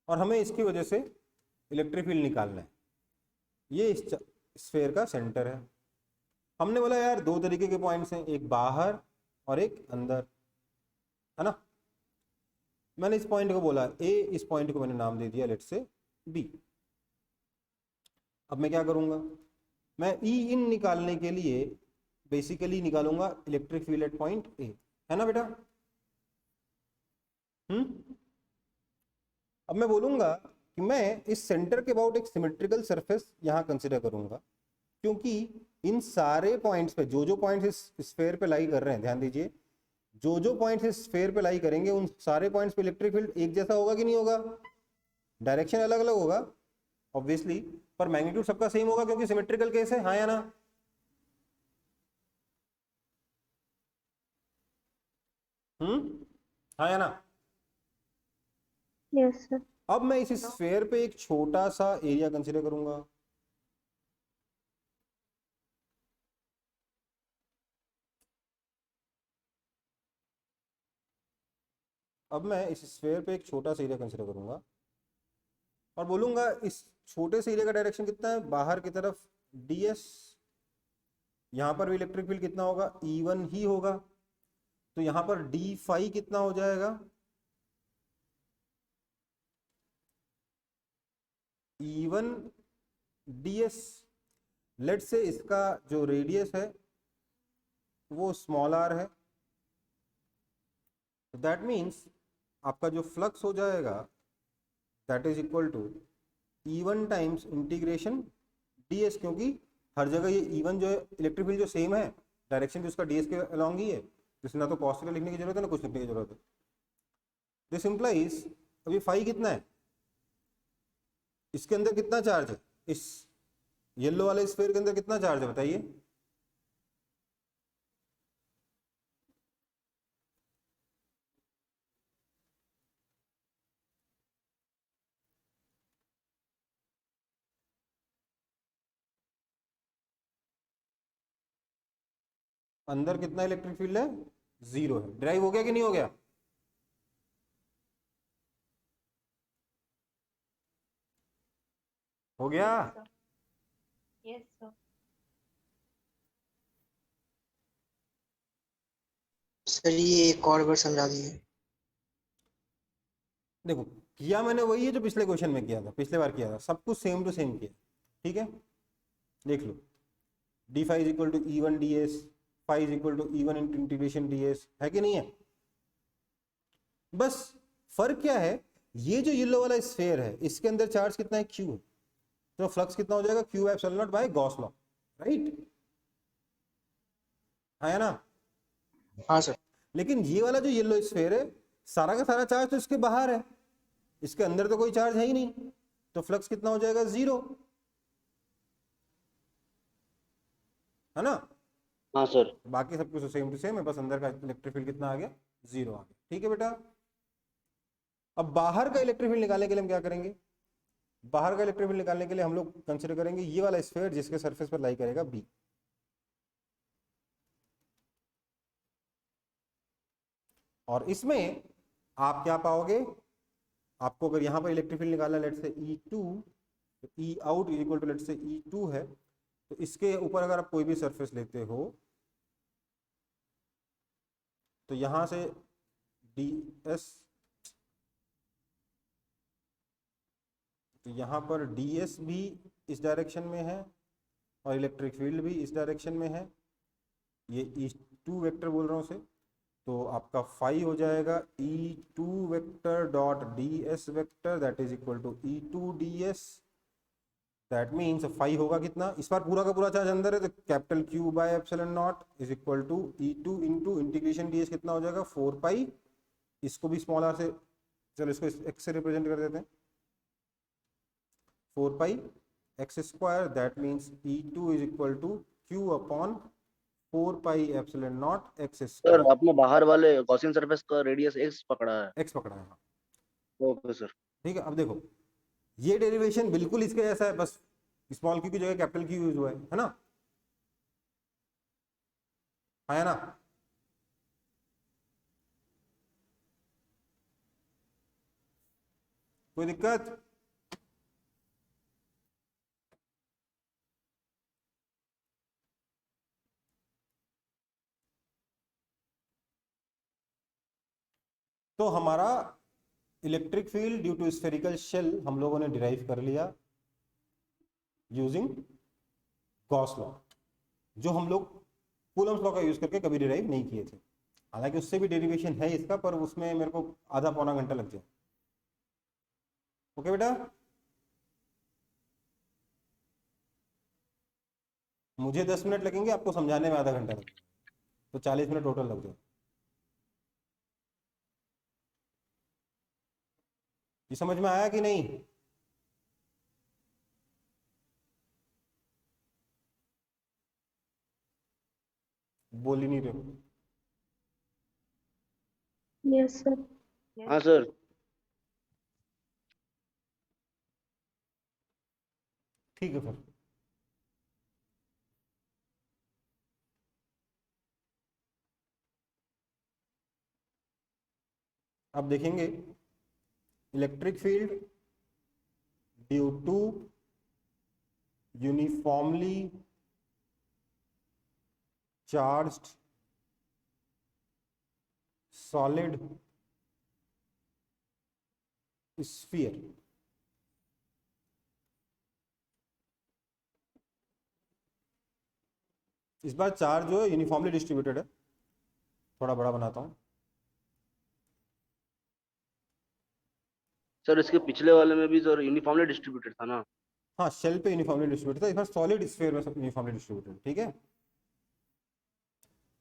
और हमें इसकी वजह से इलेक्ट्रिक फील्ड निकालना है। ये स्फेयर का सेंटर है। हमने बोला यार दो तरीके के पॉइंट्स हैं, एक बाहर और एक अंदर, है ना। मैंने इस पॉइंट को बोला ए, इस पॉइंट को मैंने नाम दे दिया लेट्स से बी। अब मैं क्या करूंगा, मैं ई इन निकालने के लिए बेसिकली निकालूंगा electric field at point A, है ना बेटा। अब मैं बोलूंगा कि मैं इस सेंटर के अबाउट एक सिमेट्रिकल सरफेस यहां कंसिडर करूंगा, क्योंकि इन सारे पॉइंट्स पे जो पॉइंट्स इस स्फेयर पे लाई कर रहे हैं, ध्यान दीजिए, जो पॉइंट्स इस स्फेयर पे लाई करेंगे उन सारे पॉइंट्स पे इलेक्ट्रिक फील्ड एक जैसा होगा कि नहीं होगा, डायरेक्शन अलग अलग होगा ऑब्वियसली, पर मैग्नीट्यूड सबका सेम होगा क्योंकि सिमेट्रिकल केस है, हाँ या ना। हाँ या ना। Yes, sir. अब मैं इस स्फेयर पे एक छोटा सा एरिया कंसीडर करूंगा। अब मैं इस स्फेयर पे एक छोटा सा एरिया कंसीडर करूंगा और बोलूंगा इस छोटे से एरिया का डायरेक्शन कितना है, बाहर की तरफ ds। यहां पर भी इलेक्ट्रिक फील्ड कितना होगा, E1 ही होगा, तो यहां पर d फाई कितना हो जाएगा, E1 ds। लेट से इसका जो रेडियस है वो स्मॉल r है, दैट मीन्स आपका जो फ्लक्स हो जाएगा that is equal to E1 times integration ds, क्योंकि हर जगह ये E1 जो है इलेक्ट्रिक फील्ड जो सेम है, डायरेक्शन भी उसका ds के अलॉन्ग ही है, जिसमें ना तो पॉजिटिव लिखने की जरूरत है ना कुछ लिखने की जरूरत है। दिस इंप्लाइज अभी फाई कितना है, इसके अंदर कितना चार्ज है, इस येलो वाले स्फीयर के अंदर कितना चार्ज है बताइए। अंदर कितना इलेक्ट्रिक फील्ड है, जीरो है। ड्राइव हो गया कि नहीं हो गया, हो गया। Yes, sir. सर ये एक और बार समझा दीजिए। देखो किया मैंने वही है जो पिछले क्वेश्चन में किया था, पिछले बार किया था, सब कुछ सेम टू सेम किया, ठीक है। देख लो d phi is equal to E1 ds, phi is equal to E1 into integration ds, है कि नहीं है। बस फर्क क्या है, ये जो येलो वाला स्फीयर है इसके अंदर चार्ज कितना है, Q, तो फ्लक्स कितना हो जाएगा, Q epsilon naught by Gauss law, right, है ना। हाँ सर। लेकिन ये वाला जो येलो स्फीयर है सारा का सारा चार्ज तो इसके बाहर है, इसके अंदर तो कोई चार्ज है ही नहीं, तो फ्लक्स कितना हो जाएगा, जीरो, है ना। हाँ सर। बाकी सब कुछ सेम टू सेम है, बस अंदर का इलेक्ट्रिक फील्ड कितना आ गया, जीरो आ गया, ठीक है बेटा। अब बाहर का इलेक्ट्रिक फील्ड निकालने के लिए हम क्या करेंगे, बाहर का इलेक्ट्रिक फील्ड निकालने के लिए हम लोग कंसिडर करेंगे ये वाला स्फीयर जिसके सरफेस पर लाई करेगा बी। और इसमें आप क्या पाओगे, आपको अगर यहां पर इलेक्ट्रिक फील्ड निकालना है लेट से E2, तो E out is equal to let say E2 है, तो इसके ऊपर अगर आप कोई भी सरफेस लेते हो तो यहां से ds, तो यहां पर ds भी इस डायरेक्शन में है और इलेक्ट्रिक फील्ड भी इस डायरेक्शन में है, ये E2 वेक्टर बोल रहा हूं उसे, तो आपका फाई हो जाएगा E2 vector dot ds vector that is equal to E2 ds। That means phi होगा कितना, इस बार पूरा का पूरा चार्ज अंदर है तो capital Q by epsilon not is equal to E2 into integration ds कितना हो जाएगा 4 पाई, इसको भी स्मॉल r से, चलो इसको x से रिप्रेजेंट कर देते हैं, 4 pi x square, that means E2 is equal to Q upon 4 pi epsilon naught x सर स्क्वायर। आपने बाहर वाले गॉसियन सरफेस का रेडियस x पकड़ा है। x पकड़ा है, हाँ ओके सर। ठीक है। अब देखो ये डेरिवेशन बिल्कुल इसके जैसा है, बस स्मॉल q की जगह कैपिटल Q यूज हुआ है ना, है ना। कोई दिक्कत, तो हमारा electric field due to spherical shell हम लोगों ने डिराइव कर लिया यूजिंग गॉस लॉ, जो हम लोग कूलम्स लॉ का यूज करके कभी डिराइव नहीं किए थे। हालांकि उससे भी डेरिवेशन है इसका, पर उसमें मेरे को आधा पौना घंटा लग जाए। ओके बेटा, मुझे 10 मिनट लगेंगे, आपको समझाने में आधा घंटा लगेगा, तो 40 मिनट टोटल लग जाए। ये समझ में आया कि नहीं? बोल ही नहीं रहे हो। Yes, sir. हाँ सर। ठीक है फिर। अब देखेंगे electric field due to uniformly charged solid sphere. इस बार चार्ज जो है यूनिफॉर्मली डिस्ट्रीब्यूटेड है। थोड़ा बड़ा बनाता हूं। सर इसके पिछले वाले में भी सर यूनिफॉर्मली डिस्ट्रीब्यूटेड था ना? हाँ, शेल पे यूनिफॉर्मली डिस्ट्रीब्यूटेड था, इस बार सॉलिड स्फीयर में यूनिफॉर्मली डिस्ट्रीब्यूटेड। ठीक है,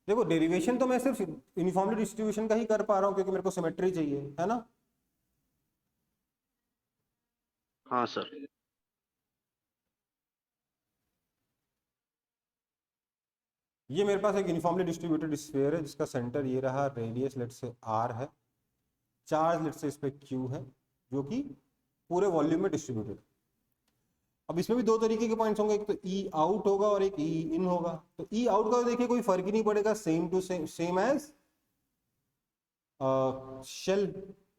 देखो डेरिवेशन तो मैं सिर्फ यूनिफॉर्मली डिस्ट्रीब्यूशन का ही कर पा रहा हूँ क्योंकि मेरे को सिमेट्री चाहिए, है ना। हाँ सर। ये मेरे पास एक यूनिफॉर्मली डिस्ट्रीब्यूटेड स्फीयर है जिसका सेंटर ये रहा, रेडियस लेट से r है, चार्ज लेट से इस पे q है, जो कि पूरे वॉल्यूम में डिस्ट्रीब्यूटेड। अब इसमें भी दो तरीके के पॉइंट्स होंगे, एक तो ई आउट होगा और एक ई इन होगा। तो ई आउट का देखिए कोई फर्क ही नहीं पड़ेगा, same to same as shell.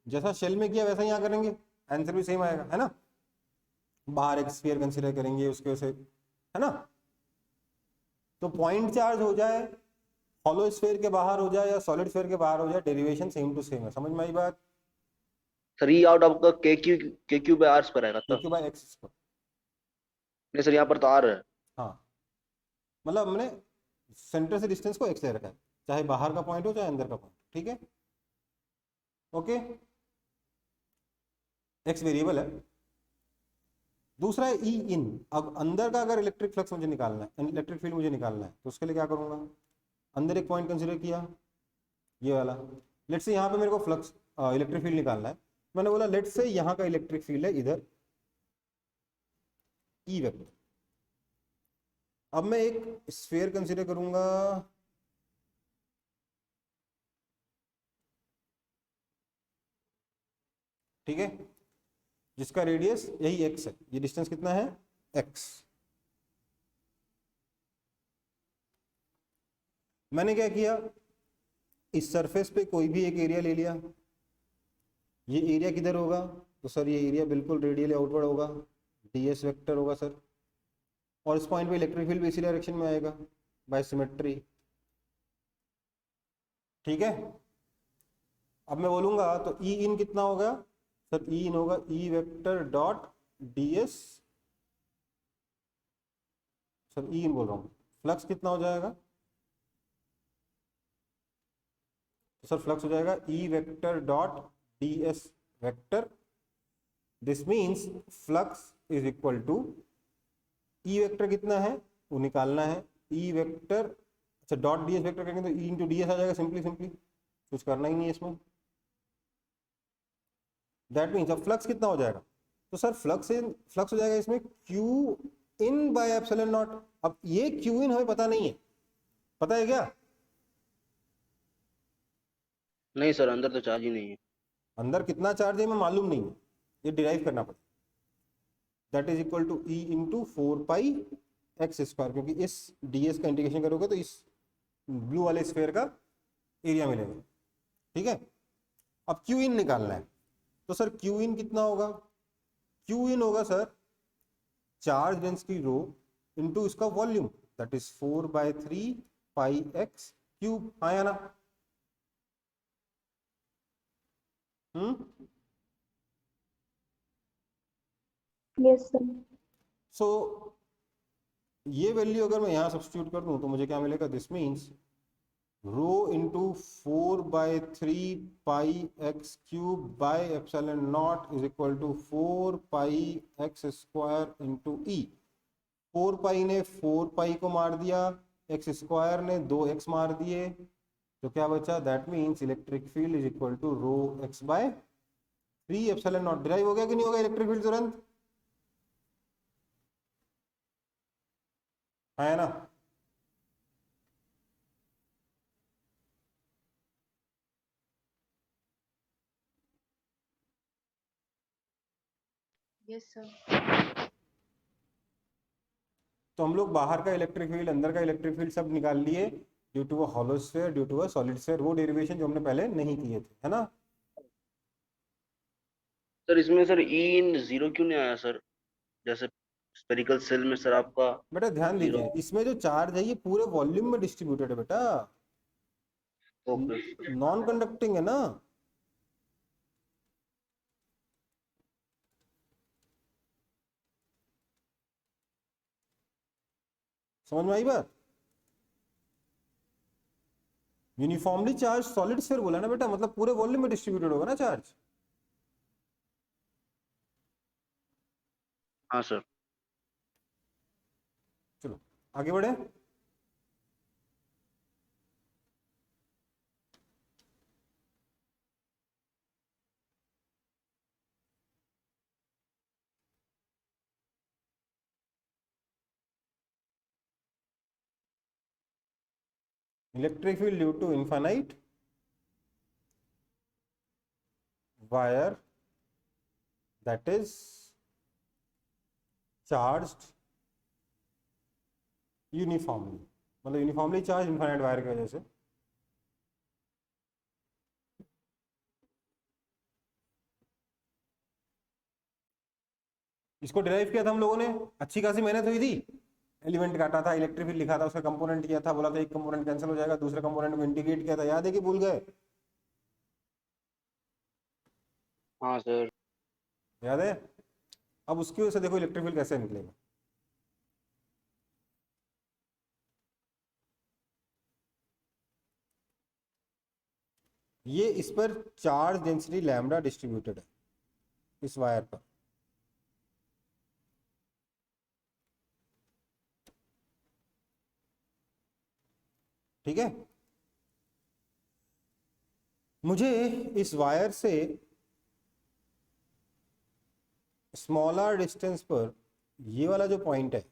जैसा शेल में किया वैसा यहाँ करेंगे, आंसर भी सेम आएगा, है ना। बाहर एक स्फीयर कंसीडर करेंगे उसके वजह से, है ना। तो पॉइंट चार्ज हो जाए, हॉलो स्फीयर के बाहर हो जाए या सॉलिड स्फीयर के बाहर हो जाए, डेरिवेशन सेम टू सेम है। समझ में आई बात? सर ई आउट आपका के क्यू बाय आर पर आएगा तो? क्योंकि बाय एक्स पर। नहीं सर यहाँ पर तो आर है। हाँ, मतलब हमने सेंटर से डिस्टेंस को एक्स ले रखा है, चाहे बाहर का पॉइंट हो चाहे अंदर का पॉइंट। ठीक है, ओके, एक्स वेरिएबल है। दूसरा है ई इन। अब अंदर का अगर इलेक्ट्रिक फ्लक्स मुझे निकालना है, इलेक्ट्रिक फील्ड मुझे निकालना है, तो उसके लिए क्या करूंगा? अंदर एक पॉइंट कंसीडर किया, ये वाला। लेट से यहाँ पे मेरे को फ्लक्स इलेक्ट्रिक फील्ड निकालना है। मैंने बोला लेट से यहाँ का इलेक्ट्रिक फील्ड है इधर ई वेक्टर। अब मैं एक स्फीयर कंसीडर करूंगा, ठीक है, जिसका रेडियस यही x है। ये डिस्टेंस कितना है? x। मैंने क्या किया, इस सरफेस पे कोई भी एक एरिया ले लिया। ये एरिया किधर होगा? तो सर ये एरिया बिल्कुल रेडियली आउटवर्ड होगा, ds वेक्टर होगा सर। और इस पॉइंट पे इलेक्ट्रिक फील्ड भी इसी डायरेक्शन में आएगा बाय सिमेट्री। ठीक है, अब मैं बोलूंगा तो ई इन कितना होगा? सर ई इन होगा E vector dot ds। Sir E in बोल रहा हूँ, फ्लक्स कितना हो जाएगा? तो सर फ्लक्स हो जाएगा E vector dot ds vector. This means flux is equal to, E vector कितना है वो निकालना है, ई वेक्टर, अच्छा डॉट ds वेक्टर करेंगे तो ई इंटू ds आ जाएगा, सिंपली सिंपली, कुछ करना ही नहीं है इसमें। दैट मीन्स अब फ्लक्स कितना हो जाएगा? तो सर फ्लक्स हो जाएगा इसमें Q in by epsilon not. अब ये क्यू इन हमें पता नहीं है, पता है क्या? नहीं सर अंदर तो चार्ज ही नहीं है। अंदर कितना चार्ज है हमें मालूम नहीं है, ये डिराइव करना पड़ेगा। That is equal to E into 4 pi x square, क्योंकि इस ds का इंटीग्रेशन करोगे तो इस ब्लू वाले स्फीयर का एरिया मिलेगा। ठीक है, अब क्यू इन निकालना है। तो सर क्यू इन कितना होगा? क्यू इन होगा sir charge density rho into इसका volume, that is 4/3 pi X cube. हाँ या ना? Yes, sir. सो ये वैल्यू अगर मैं यहाँ सब्स्टिट्यूट कर दूं तो मुझे क्या मिलेगा? This means rho into 4/3 pi x³ by epsilon not is equal to 4 pi x² into e. 4 pi ने 4 पाई को मार दिया, x² ने 2x मार दिए, तो क्या बचा? That means electric field is equal to rho x by 3 epsilon naught. Derive हो गया कि नहीं होगा इलेक्ट्रिक फील्ड तुरंत? है ना? Yes, sir. तो हम लोग बाहर का इलेक्ट्रिक फील्ड, अंदर का इलेक्ट्रिक फील्ड सब निकाल लिए due to a hollow sphere, due to a solid sphere. वो डेरिवेशन जो हमने पहले नहीं किए थे, है ना? सर इसमें सर ई इन जीरो क्यों नहीं आया सर? जैसे स्पेरिकल सेल में सर आपका बेटा ध्यान जीरो। दीजिए, इसमें जो चार्ज है ये पूरे वॉल्यूम में डिस्ट्रीब्यूटेड है बेटा, ओके। नॉन कंडक्टिंग है ना। समझ में आई बात? यूनिफॉर्मली चार्ज सॉलिड स्फीयर बोला ना बेटा, मतलब पूरे वॉल्यूम में डिस्ट्रीब्यूटेड होगा ना चार्ज। हाँ सर। चलो आगे बढ़े। Electric field due to infinite wire that is charged uniformly, मतलब यूनिफॉर्मली चार्ज इनफाइनाइट वायर की वजह से। इसको डिराइव किया था हम लोगों ने, अच्छी खासी मेहनत हुई थी। एलिमेंट काटा था, इलेक्ट्रिक फील्ड लिखा था, उसका कंपोनेंट किया था, बोला था एक कंपोनेंट कैंसिल हो जाएगा, दूसरे कंपोनेंट को इंटीग्रेट किया था, याद है कि भूल गए? हाँ सर। याद है? अब उसकी वजह से देखो इलेक्ट्रिक फील्ड कैसे निकलेगा। ये इस पर चार्ज डेंसिटी लैम्डा डिस्ट्रीब्यूटेड है इस वायर पर। ठीक है, मुझे इस वायर से स्मॉलर डिस्टेंस पर ये वाला जो पॉइंट है,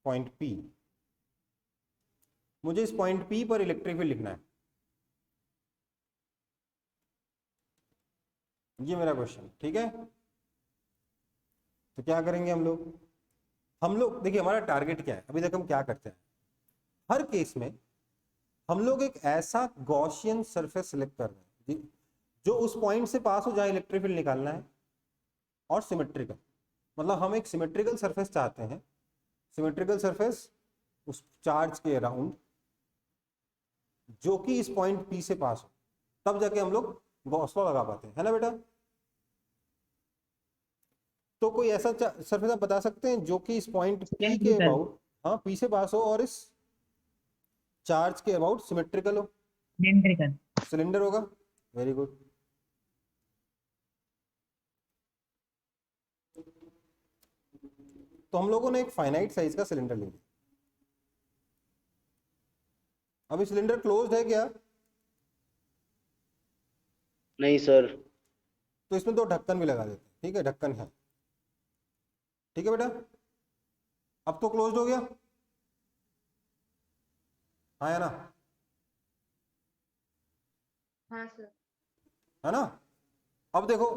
पॉइंट P, मुझे इस पॉइंट P पर इलेक्ट्रिक फील्ड लिखना है। ये मेरा क्वेश्चन, ठीक है? तो क्या करेंगे हम लोग? देखिए हमारा टारगेट क्या है, अभी तक हम क्या करते हैं, हर केस में हम लोग एक ऐसा गॉसियन सरफेस सिलेक्ट कर रहे हैं जो उस पॉइंट से पास हो जाए, इलेक्ट्रिक फील्ड निकालना है, और सिमेट्रिकल, मतलब हम एक सिमेट्रिकल सरफेस चाहते हैं, सिमेट्रिकल सरफेस उस चार्ज के अराउंड जो कि इस पॉइंट P से पास हो, तब जाके हम लोग गॉस लॉ लगा पाते हैं, है ना बेटा? तो कोई ऐसा सरफेस आप बता सकते हैं जो कि इस पॉइंट P के अबाउट, हाँ P से पास हो और इस चार्ज के अबाउट सिमेट्रिकल हो? सिलेंड्रिकल। सिलेंडर होगा, वेरी गुड। तो हम लोगों ने एक फाइनाइट साइज का सिलेंडर ले लिया। अभी सिलेंडर क्लोज्ड है क्या? नहीं सर। तो इसमें 2 ढक्कन भी लगा देते हैं, ठीक है? ढक्कन है, ठीक है बेटा? अब तो क्लोज्ड हो गया, हाँ या ना? हाँ सर। है ना? अब देखो,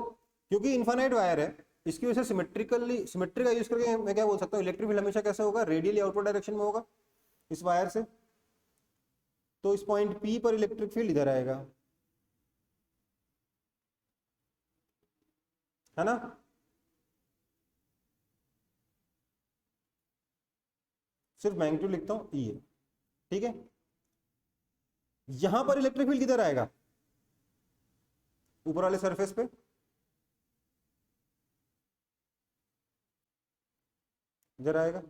क्योंकि इनफाइनाइट वायर है, इसकी वजह से सिमेट्री का यूज करके मैं क्या बोल सकता हूँ, इलेक्ट्रिक फील्ड हमेशा कैसे होगा? रेडियली आउटवर्ड डायरेक्शन में होगा इस वायर से। तो इस पॉइंट P पर इलेक्ट्रिक फील्ड इधर आएगा, है ना? सिर्फ मैग्नीट्यूड लिखता हूं, E है, ठीक है? यहां पर इलेक्ट्रिक फील्ड किधर आएगा? ऊपर वाले सरफेस पे, इधर आएगा,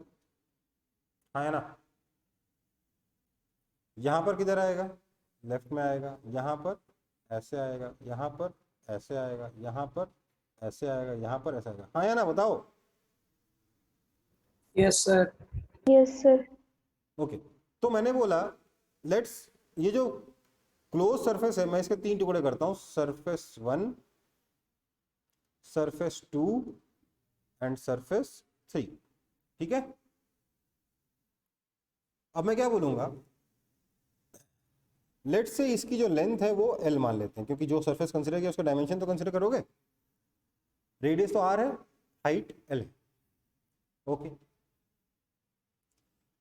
हाँ है ना। यहाँ पर किधर आएगा, लेफ्ट में आएगा, यहाँ पर ऐसे आएगा, यहाँ पर ऐसे आएगा, यहाँ पर ऐसे आएगा, यहाँ पर ऐसे आएगा, हाँ या ना, बताओ। Yes sir. Yes sir. Okay, तो मैंने बोला लेट्स, ये जो क्लोज सरफेस है मैं इसके 3 टुकड़े करता हूं, सरफेस 1, सरफेस 2 एंड सरफेस 3, ठीक है। अब मैं क्या बोलूंगा, लेट्स से इसकी जो लेंथ है वो L मान लेते हैं, क्योंकि जो सरफेस कंसीडर किया उसका डायमेंशन तो कंसीडर करोगे, रेडियस तो R है, हाइट L है, ओके।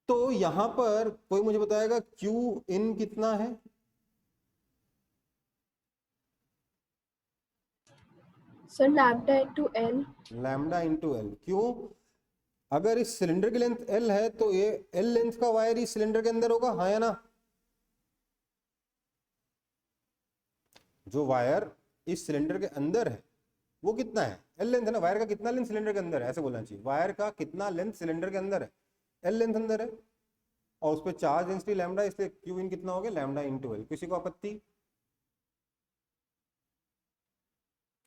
तो यहां पर कोई मुझे बताएगा Q इन कितना है, sir lambda into L. Lambda into L. क्यों, अगर इस सिलेंडर की लेंथ L है तो ये L लेंथ का वायर इस सिलेंडर के अंदर होगा, हाँ या ना। जो वायर इस सिलेंडर के अंदर है वो कितना है, L लेंथ है ना। वायर का कितना लेंथ सिलेंडर के अंदर है, ऐसे बोलना चाहिए, वायर का कितना लेंथ सिलेंडर के अंदर है, L लेंथ अंदर है, और उस पर चार्ज डेंसिटी लैम्डा, इसलिए Q इन कितना हो गया, लैम्डा इंटू एल। किसी को आपत्ति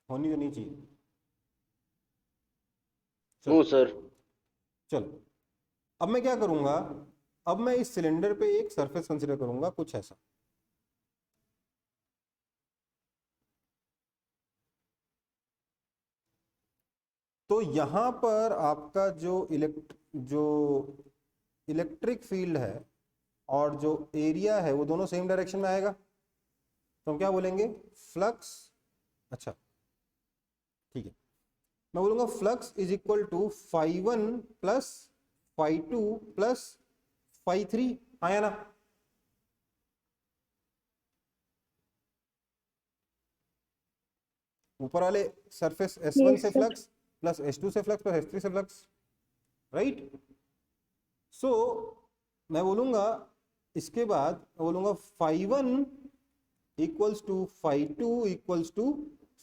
होनी तो नहीं चाहिए। No sir. चलो, अब मैं क्या करूंगा, अब मैं इस सिलेंडर पे एक सरफेस कंसीडर करूंगा, कुछ ऐसा। तो यहां पर आपका जो इलेक्ट्रिक फील्ड है और जो एरिया है वो दोनों सेम डायरेक्शन में आएगा, तो हम क्या बोलेंगे, फ्लक्स। अच्छा ठीक है, मैं बोलूंगा flux is equal to φ1 plus φ2 plus φ3, हाँ या ना। ऊपर वाले सरफेस S1 Yes, से sir. फ्लक्स प्लस S2 से फ्लक्स प्लस S3 से फ्लक्स, राइट। सो मैं बोलूंगा, इसके बाद मैं बोलूंगा φ1 equals to φ2 equals to,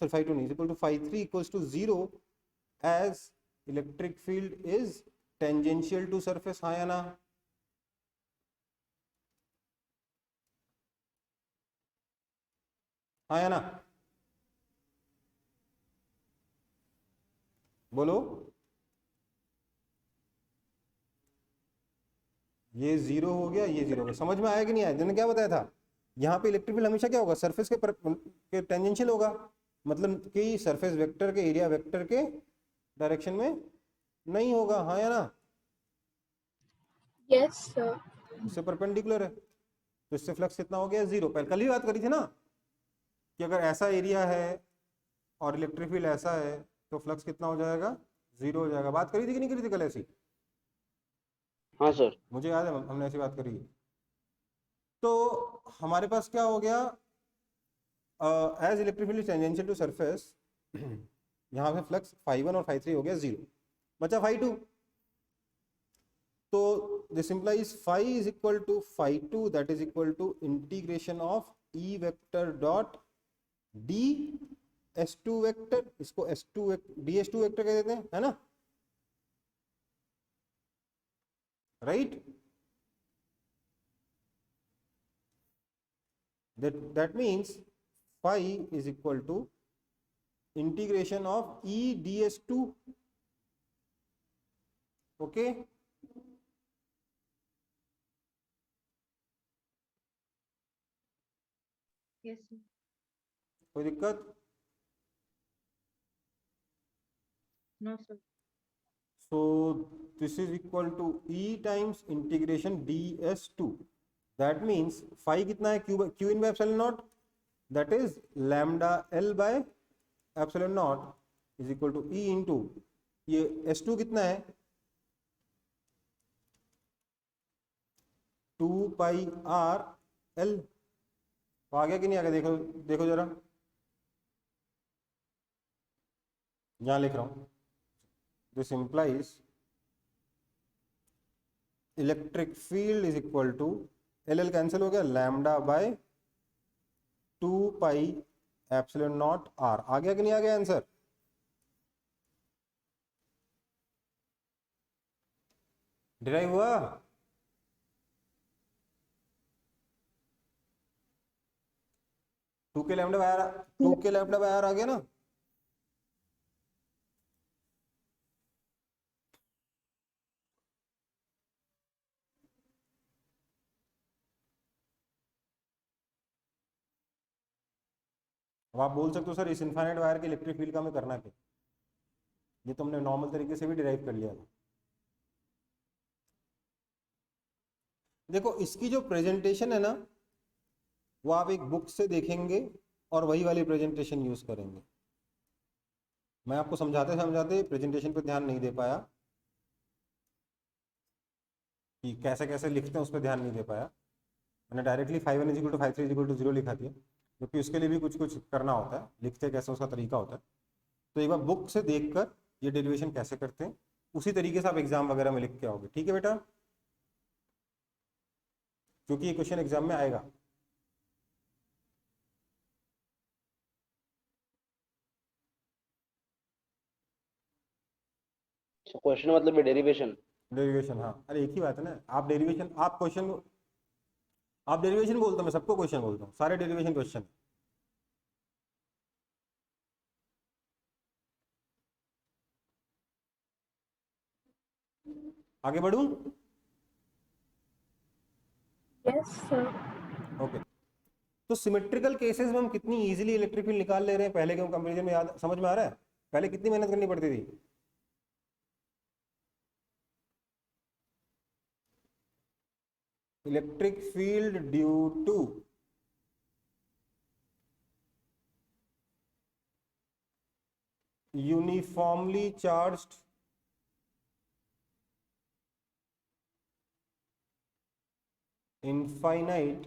sorry φ2 नहीं, equal to φ3 equals to 0 as electric field is tangential to surface, हाँ या ना। हाँ या ना, बोलो। ये 0 हो गया, ये 0 हो गया, समझ में आया कि नहीं आया। मैंने क्या बताया था, यहाँ पे इलेक्ट्रिक फील्ड हमेशा क्या होगा, सरफेस के टेंजेंशियल होगा, मतलब कि सरफेस वेक्टर के एरिया वेक्टर के डायरेक्शन में नहीं होगा, हाँ या ना। Yes sir. इससे परपेंडिकुलर है, तो इससे फ्लक्स कितना हो गया, 0। पहले कल ही बात करी थी ना कि अगर ऐसा एरिया है और इलेक्ट्रिक फील्ड ऐसा है तो फ्लक्स कितना हो जाएगा, 0 हो जाएगा। बात करी थी कि नहीं करी थी कल ऐसी, हाँ सर। मुझे याद है हमने ऐसी बात करी है। तो हमारे पास क्या हो गया, as electric field tangential to surface, यहाँ पे फ्लक्स φ1 और φ3 हो गया 0, बचा φ2। तो this implies φ is equal to φ2, that is equal to integration of E vector dot d S2 vector, इसको S2 DS2 वेक्टर कह देते हैं, है ना, right. that means phi is equal to integration of E ds2, okay। Yes, sir. कोई दिक्कत, No, sir. so this is equal to E times integration ds2, that means phi कितना है, q in by epsilon naught, that is lambda L by epsilon naught is equal to E into ये S2 कितना है, 2 pi r L। तो आ गया कि नहीं आ गया, देखो देखो जरा, यहां लिख रहा हूं, this implies electric field is equal to L L cancel हो गया, lambda by 2 pi epsilon naught r. आ गया कि नहीं आ गया आंसर? डिराइव हुआ? Two k lambda by r, two k lambda by r आ गया ना? अब आप बोल सकते हो सर इस इनफाइनाइट वायर के इलेक्ट्रिक फील्ड का हमें करना क्या? ये तो हमने नॉर्मल तरीके से भी डिराइव कर लिया था। देखो इसकी जो प्रेजेंटेशन है ना, वो आप एक बुक से देखेंगे और वही वाली प्रेजेंटेशन यूज करेंगे। मैं आपको समझाते समझाते प्रेजेंटेशन पे ध्यान नहीं दे पाया कि कैसे कैसे लिखते हैं, उस पर ध्यान नहीं दे पाया। मैंने डायरेक्टली 5n = 5 3 = 0 लिखा दिया, क्योंकि उसके लिए भी कुछ कुछ करना होता है, लिखते कैसे उसका तरीका होता है। तो एक बार बुक से देखकर ये डेरिवेशन कैसे करते हैं उसी तरीके से आप एग्जाम वगैरह में लिख के आओगे, ठीक है बेटा? क्योंकि ये क्वेश्चन एग्जाम में आएगा। क्वेश्चन मतलब डेरिवेशन। डेरिवेशन, हाँ, अरे एक ही बात है ना। आप डेरिवेशन, आप क्वेश्चन, आप डेरिवेशन बोलते हो, मैं सबको क्वेश्चन बोलता हूँ, सारे डेरिवेशन क्वेश्चन। आगे बढ़ूं? Yes, sir. ओके। तो सिमेट्रिकल केसेस में हम कितनी इजीली इलेक्ट्रिक फील्ड निकाल ले रहे हैं पहले के कंपैरिजन में, याद समझ में आ रहा है? पहले कितनी मेहनत करनी पड़ती थी। Electric field due to uniformly charged infinite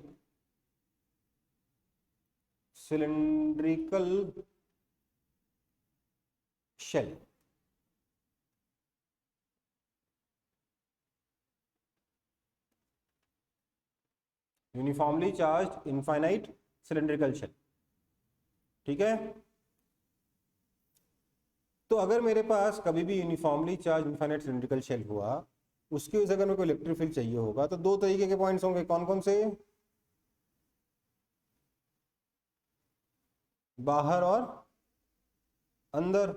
cylindrical shell। Uniformly charged infinite cylindrical shell, ठीक है? तो अगर मेरे पास कभी भी uniformly charge infinite cylindrical shell हुआ, उसकी वजह से अगर मेरे को इलेक्ट्रिक फील्ड चाहिए होगा, तो दो तरीके के पॉइंट्स होंगे। कौन कौन से? बाहर और अंदर।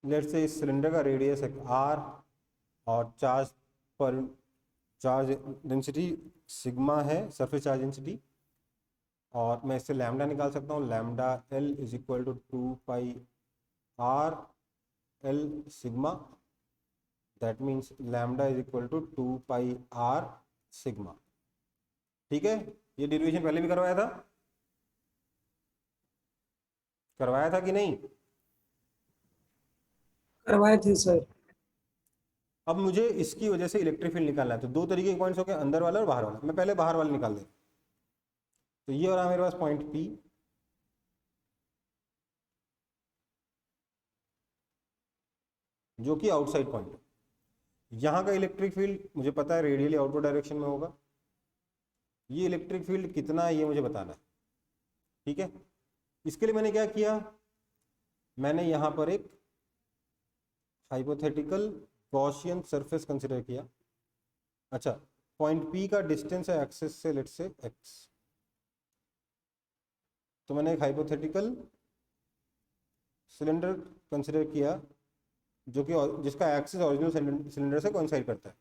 लेट्स से इस सिलेंडर का रेडियस है r और चार्ज पर चार्ज डेंसिटी सिग्मा है, सरफेस चार्ज डेंसिटी, और मैं इससे लैम्डा निकाल सकता हूँ। Lambda L = 2 pi r L sigma, that means lambda = 2 pi r sigma, ठीक है? ये डेरिवेशन पहले भी करवाया था कि नहीं? करवाए थे सर। अब मुझे इसकी वजह से इलेक्ट्रिक फील्ड निकालना है, तो दो तरीके के पॉइंट्स हो गए, अंदर वाला और बाहर वाला। मैं पहले बाहर वाला निकाल दे। तो ये हो रहा मेरे पास पॉइंट P, जो कि आउटसाइड पॉइंट है। यहाँ का इलेक्ट्रिक फील्ड मुझे पता है रेडियली आउटवर्ड डायरेक्शन में होगा। ये इलेक्ट्रिक फील्ड कितना है ये मुझे बताना है, ठीक है? इसके लिए मैंने क्या किया, मैंने यहाँ पर एक हाइपोथेटिकल गॉसियन सरफेस कंसिडर किया। अच्छा, पॉइंट P का डिस्टेंस है एक्सिस से, लेट्स से x। तो मैंने एक हाइपोथेटिकल सिलेंडर कंसिडर किया जो कि जिसका एक्सिस ओरिजिनल सिलेंडर से कोइंसाइड करता है।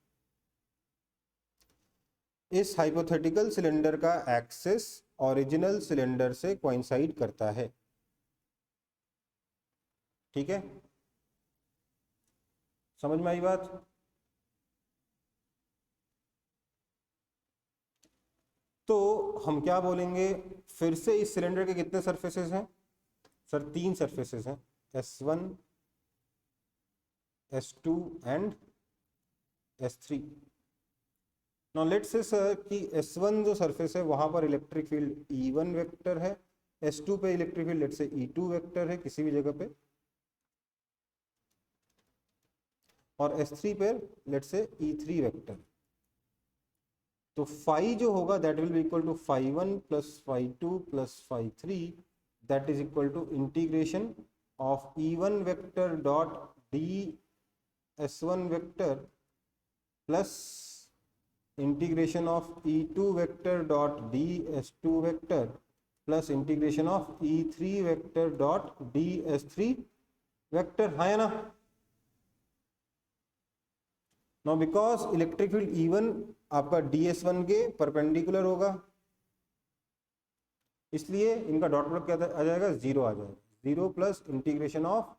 इस हाइपोथेटिकल सिलेंडर का एक्सिस ओरिजिनल सिलेंडर से कोइंसाइड करता है, ठीक है? समझ में आई बात? तो हम क्या बोलेंगे, फिर से इस सिलेंडर के कितने सरफेसेस हैं? सर 3 सरफेसेस हैं, S1, S2 and S3। Now let's say sir कि S1 जो सरफेस है वहां पर इलेक्ट्रिक फील्ड E1 वेक्टर है, S2 पे electric field let's say E2 vector है किसी भी जगह पे, और S3 पे लेट्स से E3 वेक्टर। तो फाई जो होगा that will be equal to φ1 plus φ2 plus φ3, that is equal to integration of E1 vector dot ds1 vector plus integration of E2 vector dot ds2 vector plus integration of E3 vector dot ds3 vector, हाँ या ना। Now because electric field E1 आपका ds1 के perpendicular होगा, इसलिए इनका dot product क्या आ जाएगा, 0 आ जाएगा। 0 plus integration of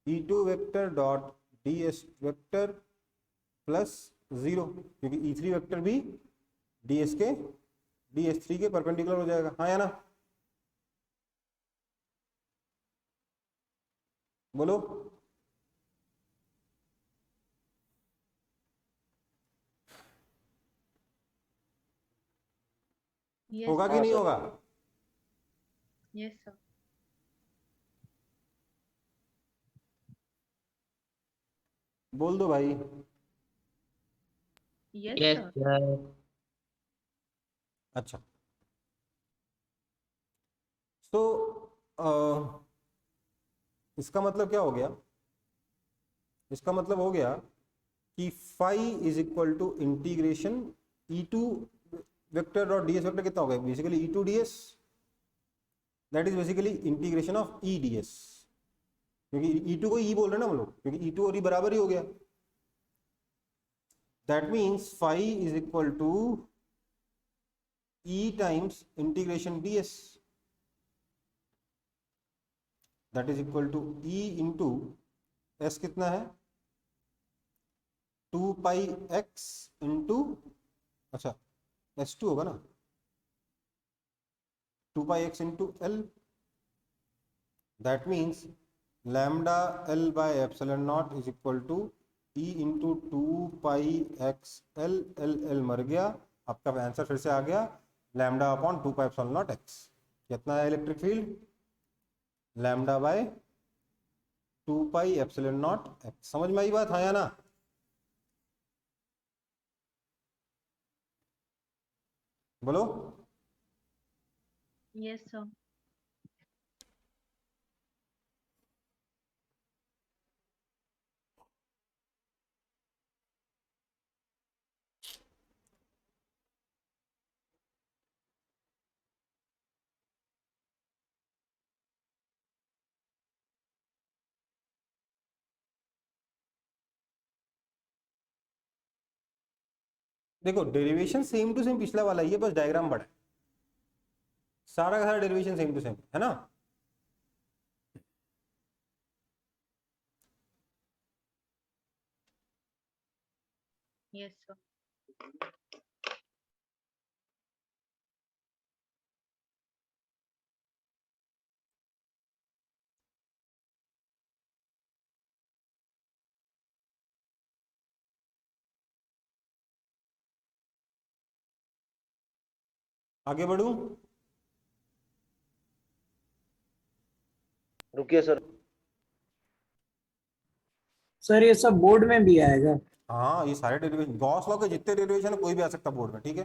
E2 vector dot ds vector plus 0, क्योंकि E3 वेक्टर भी ds3 के परपेंडिकुलर हो जाएगा, हाँ या ना। बोलो। Yes, होगा कि हाँ, नहीं सर। होगा? yes, sir. बोल दो भाई। Yes, Yes, sir. sir. अच्छा, तो इसका मतलब क्या हो गया, इसका मतलब हो गया कि phi is equal to integration E2 vector dot ds vector कितना हो गया, basically E2 ds, that is basically integration of E ds, क्योंकि E2 को E बोल रहे हैं ना हम लोग, क्योंकि E2 और E बराबर ही हो गया। That means phi is equal to E times integration ds, that is equal to E into S कितना है 2 पाई x इंटू, अच्छा S2 होगा ना, 2 pi x into L, that means lambda L by epsilon not is equal to E into 2 pi x L, L मर गया, आपका answer फिर से आ गया lambda upon 2 pi epsilon naught x। कितना है electric field, lambda by 2 pi epsilon naught x। समझ में आई बात, हाँ या ना। बोलो। Yes, sir. देखो डेरिवेशन सेम टू सेम पिछला वाला ही है, बस डायग्राम बड़ा है, सारा का सारा डेरिवेशन सेम टू सेम है ना। Yes, sir. आगे बढ़ूं, रुकिए सर। सर ये सब बोर्ड में भी आएगा? हाँ ये सारे डेरिवेशन, गॉस लॉ के जितने डेरिवेशन है कोई भी आ सकता बोर्ड में, ठीक है।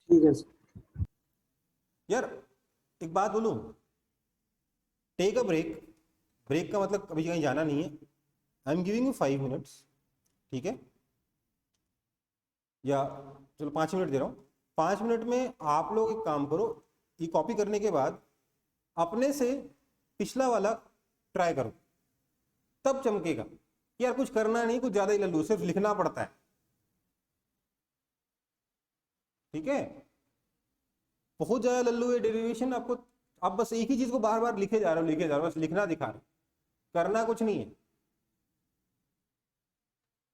ठीक है सर। यार एक बात बोलूं, टेक अ ब्रेक, ब्रेक का मतलब कभी कहीं जाना नहीं है, I am giving you 5 minutes, ठीक है, या चलो 5 मिनट दे रहा हूँ। 5 मिनट में आप लोग एक काम करो, ये कॉपी करने के बाद अपने से पिछला वाला ट्राई करो, तब चमकेगा। यार कुछ करना नहीं, कुछ ज्यादा ही लल्लू, सिर्फ लिखना पड़ता है, ठीक है। बहुत ज्यादा लल्लू है डेरिवेशन, आपको आप बस एक ही चीज को बार बार लिखे जा रहे हो, लिखे जा रहे हो, बस लिखना दिखा रहे हो, करना कुछ नहीं है,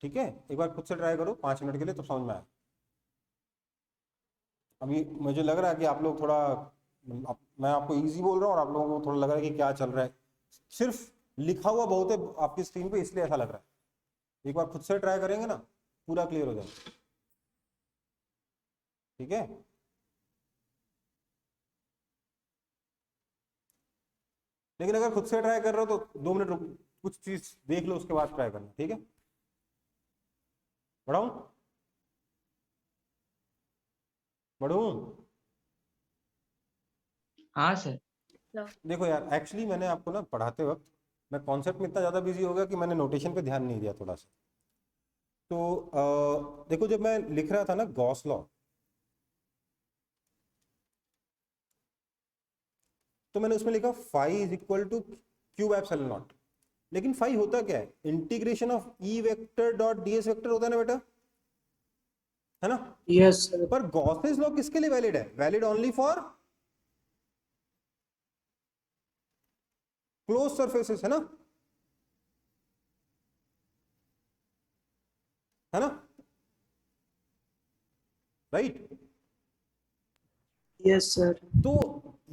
ठीक है। एक बार खुद से ट्राई करो 5 मिनट के लिए, तो समझ में आए। अभी मुझे लग रहा है कि आप लोग थोड़ा मैं आपको इजी बोल रहा हूँ और आप लोगों को थोड़ा लग रहा है कि क्या चल रहा है, सिर्फ लिखा हुआ बहुत है आपकी स्क्रीन पे इसलिए ऐसा लग रहा है। एक बार खुद से ट्राई करेंगे ना पूरा क्लियर हो जाएगा, ठीक है। लेकिन अगर खुद से ट्राई कर रहे हो तो 2 मिनट रुक, कुछ चीज देख लो उसके बाद ट्राई करना, ठीक है। बढ़ाऊं बढ़ूं? हाँ सर। देखो यार, एक्चुअली मैंने आपको ना पढ़ाते वक्त मैं कॉन्सेप्ट में इतना ज़्यादा बिजी हो गया कि मैंने नोटेशन पे ध्यान नहीं दिया थोड़ा सा। तो देखो जब मैं लिख रहा था ना गॉस लॉ, तो मैंने उसमें लिखा phi is equal to q by epsilon naught. लेकिन फाई होता क्या है? Integration of E vector dot d s vector होता है ना बेटा, है ना? Yes sir. पर गॉसेस लॉ किसके लिए वैलिड है? Valid only for close surfaces, है ना, है ना, राइट? Yes sir. तो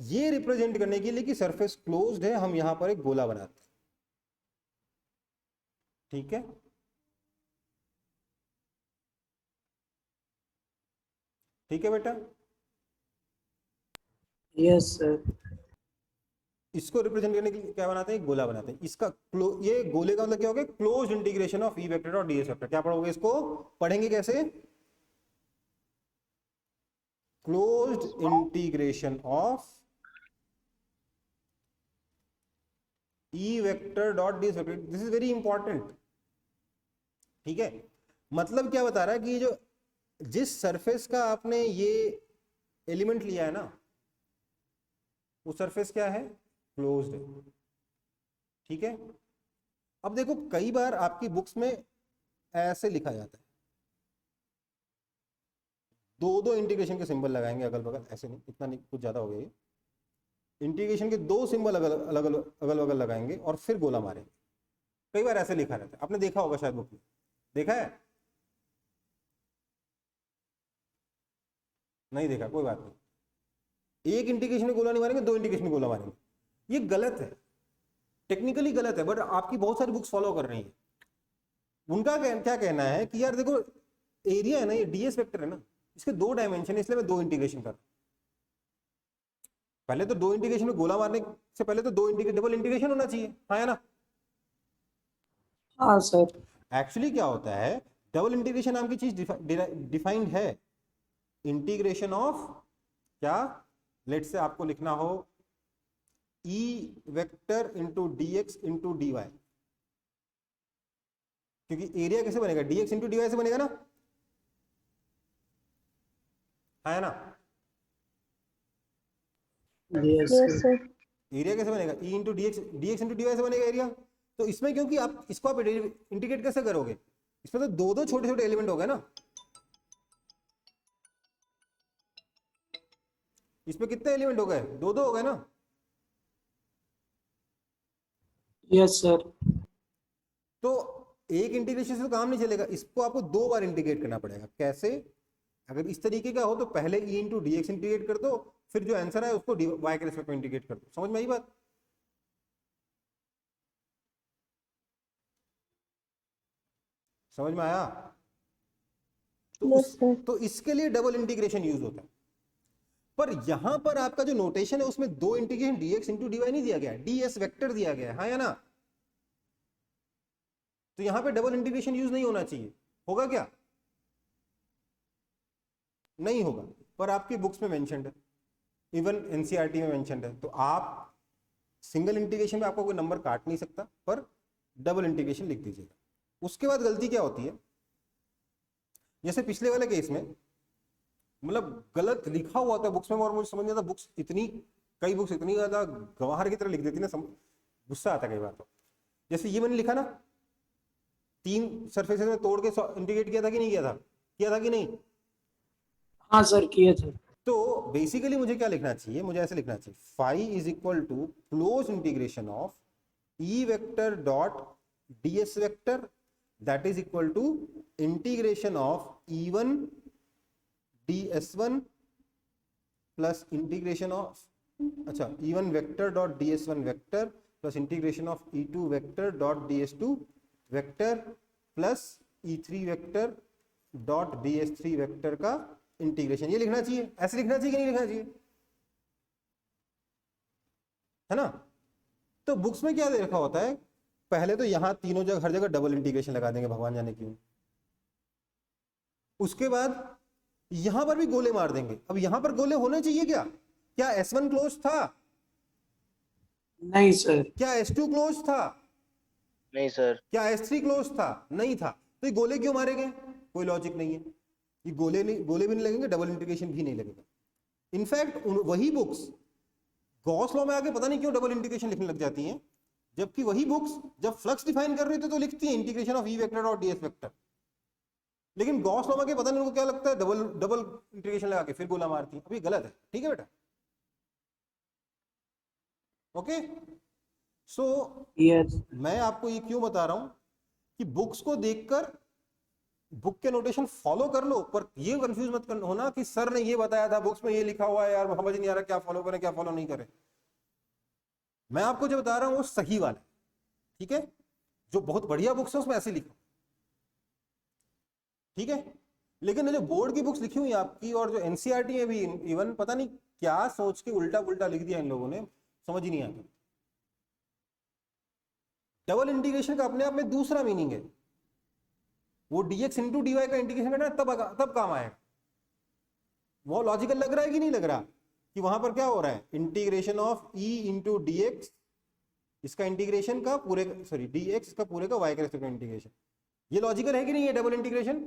ये रिप्रेजेंट करने के लिए कि सरफेस क्लोज्ड है, हम यहां पर एक गोला बनाते हैं, ठीक है। ठीक है बेटा, यस सर। इसको रिप्रेजेंट करने के लिए क्या बनाते हैं? एक गोला बनाते हैं। इसका ये गोले का मतलब क्या होगा? Close integration of E vector और डीएस वेक्टर। क्या पढ़ोगे इसको? पढ़ेंगे कैसे? Closed integration of E vector dot DS vector. This is very important, ठीक है। मतलब क्या बता रहा है कि ये जो जिस सरफेस का आपने ये एलिमेंट लिया है ना, वो सरफेस क्या है? क्लोज्ड है, ठीक है। अब देखो कई बार आपकी बुक्स में ऐसे लिखा जाता है, दो इंटीग्रेशन के सिंबल लगाएंगे अगल बगल, ऐसे नहीं, इतना नहीं, कुछ ज्यादा हो गया ये। इंटीग्रेशन के 2 सिंबल अगल बगल लगाएंगे और फिर गोला मारेंगे। कई बार ऐसे लिखा रहता है, आपने देखा होगा शायद बुक में, देखा है? नहीं देखा, कोई बात नहीं। एक इंटीग्रेशन में गोला नहीं मारेंगे, 2 इंटीग्रेशन में गोला मारेंगे। ये गलत है, टेक्निकली गलत है, बट आपकी बहुत सारी बुक्स फॉलो कर रही हैं। उनका क्या कहना है कि यार देखो एरिया है ना, ये डीएस वेक्टर है ना, इसके 2 डायमेंशन है, इसलिए मैं 2 इंटीग्रेशन कर रहा हूं। पहले तो 2 इंटीग्रेशन में गोला मारने से पहले तो डबल इंटीग्रेशन होना चाहिए, हाँ है ना? हाँ सर। एक्चुअली क्या होता है, डबल इंटीग्रेशन नाम की चीज डिफाइंड है। इंटीग्रेशन ऑफ क्या, लेट से आपको लिखना हो E vector into d x into d y, क्योंकि एरिया कैसे बनेगा? dx इंटू dy से बनेगा ना, है ना? Yes Yes, sir. sir. Area कैसे बनेगा? e into dx into dy से बनेगा एरिया। तो इसमें क्योंकि आप इसको आप इंटीग्रेट कैसे करोगे? इसमें तो 2 छोटे छोटे एलिमेंट हो गए ना। इसमें कितने एलिमेंट हो गए? 2 हो गए ना। Yes sir. तो एक इंटीग्रेशन से तो काम नहीं चलेगा, इसको आपको 2 बार इंटीग्रेट करना पड़ेगा। कैसे? अगर इस तरीके का हो तो पहले e into d x integrate कर दो, फिर जो आंसर है उसको y के रेस्पेक्ट में इंटीग्रेट कर दो। समझ में आई बात? समझ में आया? तो, Yes, sir. तो इसके लिए डबल इंटीग्रेशन यूज होता है। पर यहां पर आपका जो नोटेशन है उसमें 2 इंटीग्रेशन dx इंटू dy नहीं दिया गया है, ds वेक्टर दिया गया है, हाँ या ना? तो यहां पे डबल इंटीग्रेशन यूज नहीं होना चाहिए। होगा क्या? नहीं होगा, पर आपकी बुक्स में मेंशन्ड है, इवन एनसीईआरटी में मेंशन्ड है। तो आप सिंगल इंटीग्रेशन में आपको कोई नंबर काट नहीं सकता, पर डबल इंटीग्रेशन लिख दीजिएगा। उसके बाद गलती क्या होती है, जैसे पिछले वाले केस में मतलब गलत लिखा हुआ था बुक्स में, और मुझे समझ नहीं आता, कई बुक्स इतनी ज्यादा गवार की तरह लिख देती ना, गुस्सा आता कई बार। तो जैसे ये मैंने लिखा ना, 3 सरफेसेस में तोड़ के इंटीग्रेट किया था कि नहीं किया था? किया था कि नहीं? हाँ सर, किए थे। तो बेसिकली मुझे क्या लिखना चाहिए? मुझे ऐसे लिखना चाहिए, phi is equal to close integration of E vector dot ds vector that is equal to integration of e1 ds1 plus integration of अच्छा, E1 vector dot DS1 vector plus integration of E2 vector dot DS2 vector plus E3 vector dot DS3 vector का integration, ये लिखना चाहिए। ऐसे लिखना चाहिए कि नहीं लिखना चाहिए, है ना? तो बुक्स में क्या दे रखा होता है, पहले तो यहां तीनों जगह हर जगह डबल इंटीग्रेशन लगा देंगे, भगवान जाने क्यों। उसके बाद यहां पर भी गोले मार देंगे। अब यहां पर गोले होने चाहिए क्या? क्या S1 क्लोज था? नहीं सर। क्या S2 क्लोज था? नहीं सर। क्या S3 क्लोज था? नहीं था। तो ये गोले क्यों मारे गए? कोई लॉजिक नहीं है। ये गोले नहीं, गोले भी नहीं लगेंगे, डबल इंटीग्रेशन भी नहीं लगेगा। इनफैक्ट वही बुक्स गॉस लॉ में आके पता नहीं क्यों डबल इंटीग्रेशन लिखने लग जाती हैं, जबकि वही बुक्स जब फ्लक्स डिफाइन कर रही थी तो लिखती है इंटीग्रेशन ऑफ E वेक्टर और DS वेक्टर। लेकिन गॉस लॉ में आके पता नहीं उनको क्या लगता है, डबल डबल इंटीग्रेशन लगा के फिर गोला मारती है। अब ये गलत है, ठीक है बेटा? Okay, so yes. मैं आपको ये क्यों बता रहा हूं कि बुक्स को देखकर बुक के नोटेशन फॉलो कर लो, पर ये कंफ्यूज मत होना कि सर ने ये बताया था, बुक्स में ये लिखा हुआ है, यार समझ नहीं आ रहा क्या फॉलो करें क्या फॉलो नहीं करें। मैं आपको जो बता रहा हूं वो सही वाला है, ठीक है? जो बहुत बढ़िया बुक्स है उसमें ऐसे लिखो, ठीक है? लेकिन जो बोर्ड की बुक्स लिखी हुई आपकी और जो एनसीईआरटी में भी इवन पता नहीं क्या सोच के उल्टा पुल्टा लिख दिया इन लोगों ने, समझ ही नहीं आता। डबल इंटीग्रेशन का अपने आप में दूसरा मीनिंग है, वो dx इंटू dy का इंटीग्रेशन करना तब काम आएगा। वो लॉजिकल लग रहा है कि नहीं लग रहा कि वहां पर क्या हो रहा है, integration of E into dx, इसका इंटीग्रेशन का पूरे, सॉरी dx का पूरे का y के रेस्पेक्ट में इंटीग्रेशन। ये लॉजिकल है कि नहीं है डबल इंटीग्रेशन?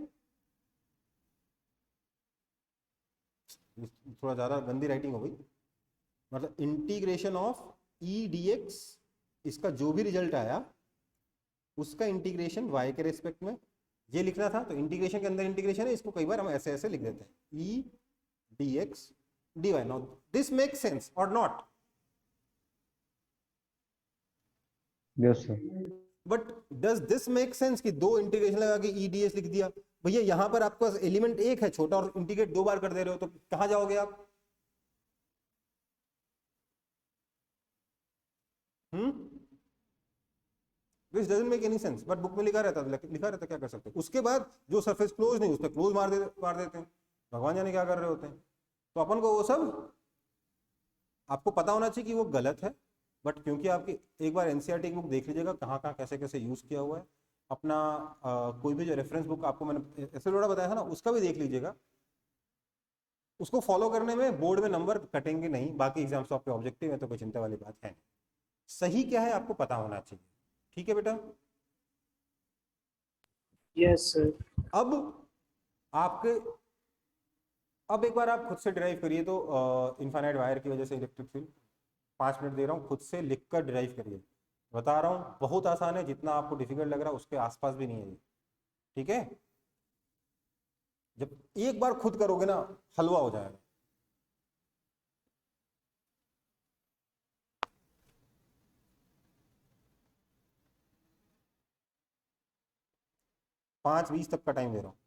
थोड़ा ज्यादा गंदी राइटिंग हो गई, मतलब इंटीग्रेशन ऑफ E dx, इसका जो भी रिजल्ट आया उसका इंटीग्रेशन y के रेस्पेक्ट में, ये लिखना था। तो इंटीग्रेशन के अंदर इंटीग्रेशन है, इसको कई बार हम ऐसे ऐसे लिख देते हैं, E dx dy। Now this makes sense और not? Yes sir. But does this make sense कि दो इंटीग्रेशन लगा के E ds लिख दिया? भैया यहां पर आपके पास एलिमेंट एक है छोटा और इंटीग्रेट दो बार कर दे रहे हो, तो कहां जाओगे आप? This doesn't make any sense, but book में लिखा रहता क्या कर सकते हैं। उसके बाद जो सरफेस क्लोज नहीं उस पर क्लोज मार देते हैं, भगवान जाने क्या कर रहे होते हैं। तो अपन को वो सब आपको पता होना चाहिए कि वो गलत है, बट क्योंकि आपकी एक बार एनसीईआरटी की बुक देख लीजिएगा कहाँ कहाँ कैसे कैसे यूज किया हुआ है। अपना कोई भी जो रेफरेंस बुक आपको मैंने ऐसे थोड़ा बताया था ना, उसका भी देख लीजिएगा। उसको फॉलो करने में बोर्ड में नंबर कटेंगे नहीं, बाकी एग्जाम्स तो आपके ऑब्जेक्टिव है तो कोई चिंता वाली बात है नहीं। सही क्या है आपको पता होना चाहिए, ठीक है बेटा? Yes sir. अब आपके, अब एक बार आप खुद से डिराइव करिए तो इनफाइनाइट वायर की वजह से इलेक्ट्रिक फील्ड, 5 मिनट दे रहा हूँ, खुद से लिखकर डिराइव करिए। बता रहा हूँ बहुत आसान है, जितना आपको डिफिकल्ट लग रहा है उसके आसपास भी नहीं है ये, ठीक है? जब एक बार खुद करोगे ना, हलवा हो जाएगा। पाँच 20 तक का टाइम दे रहा हूँ।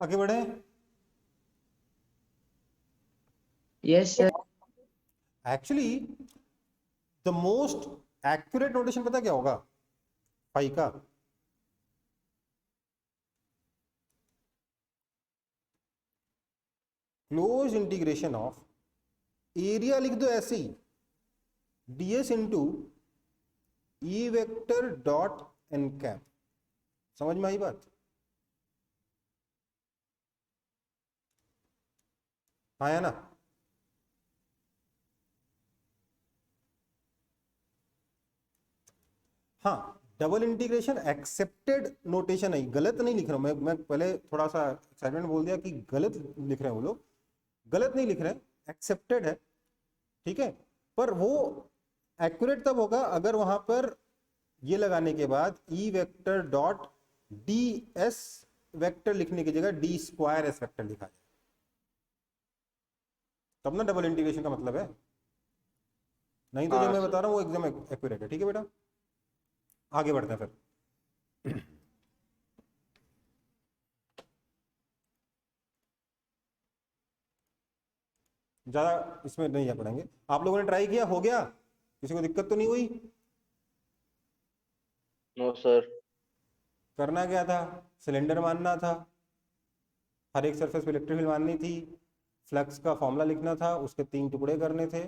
आगे बढ़े। Yes, sir. Actually the most accurate notation पता क्या होगा फाई का? क्लोज इंटीग्रेशन ऑफ एरिया लिख दो ऐसे ही, ds into E vector dot n cap. समझ में आई बात? आया ना? हाँ, डबल इंटीग्रेशन एक्सेप्टेड नोटेशन है, गलत नहीं लिख रहा हूं मैं पहले थोड़ा सा एक्साइटमेंट बोल दिया कि गलत लिख रहे हैं वो लोग, गलत नहीं लिख रहे हैं, एक्सेप्टेड है, ठीक है। पर वो एक्यूरेट तब होगा अगर वहां पर ये लगाने के बाद ई vector dot d s vector लिखने की जगह डी स्क्वायर एस वेक्टर लिखा जाए, तब ना डबल इंटीग्रेशन का मतलब है। नहीं तो जो मैं बता रहा हूँ वो एकदम एक्यूरेट है, ठीक है बेटा। आगे बढ़ते हैं फिर। ज्यादा इसमें नहीं जा पड़ेंगे। आप लोगों ने ट्राई किया, हो गया? किसी को दिक्कत तो नहीं हुई? No sir. करना क्या था? सिलेंडर मानना था, हर एक सरफेस पे इलेक्ट्रिक फील्ड माननी थी, फ्लक्स का फॉर्मूला लिखना था, उसके 3 टुकड़े करने थे,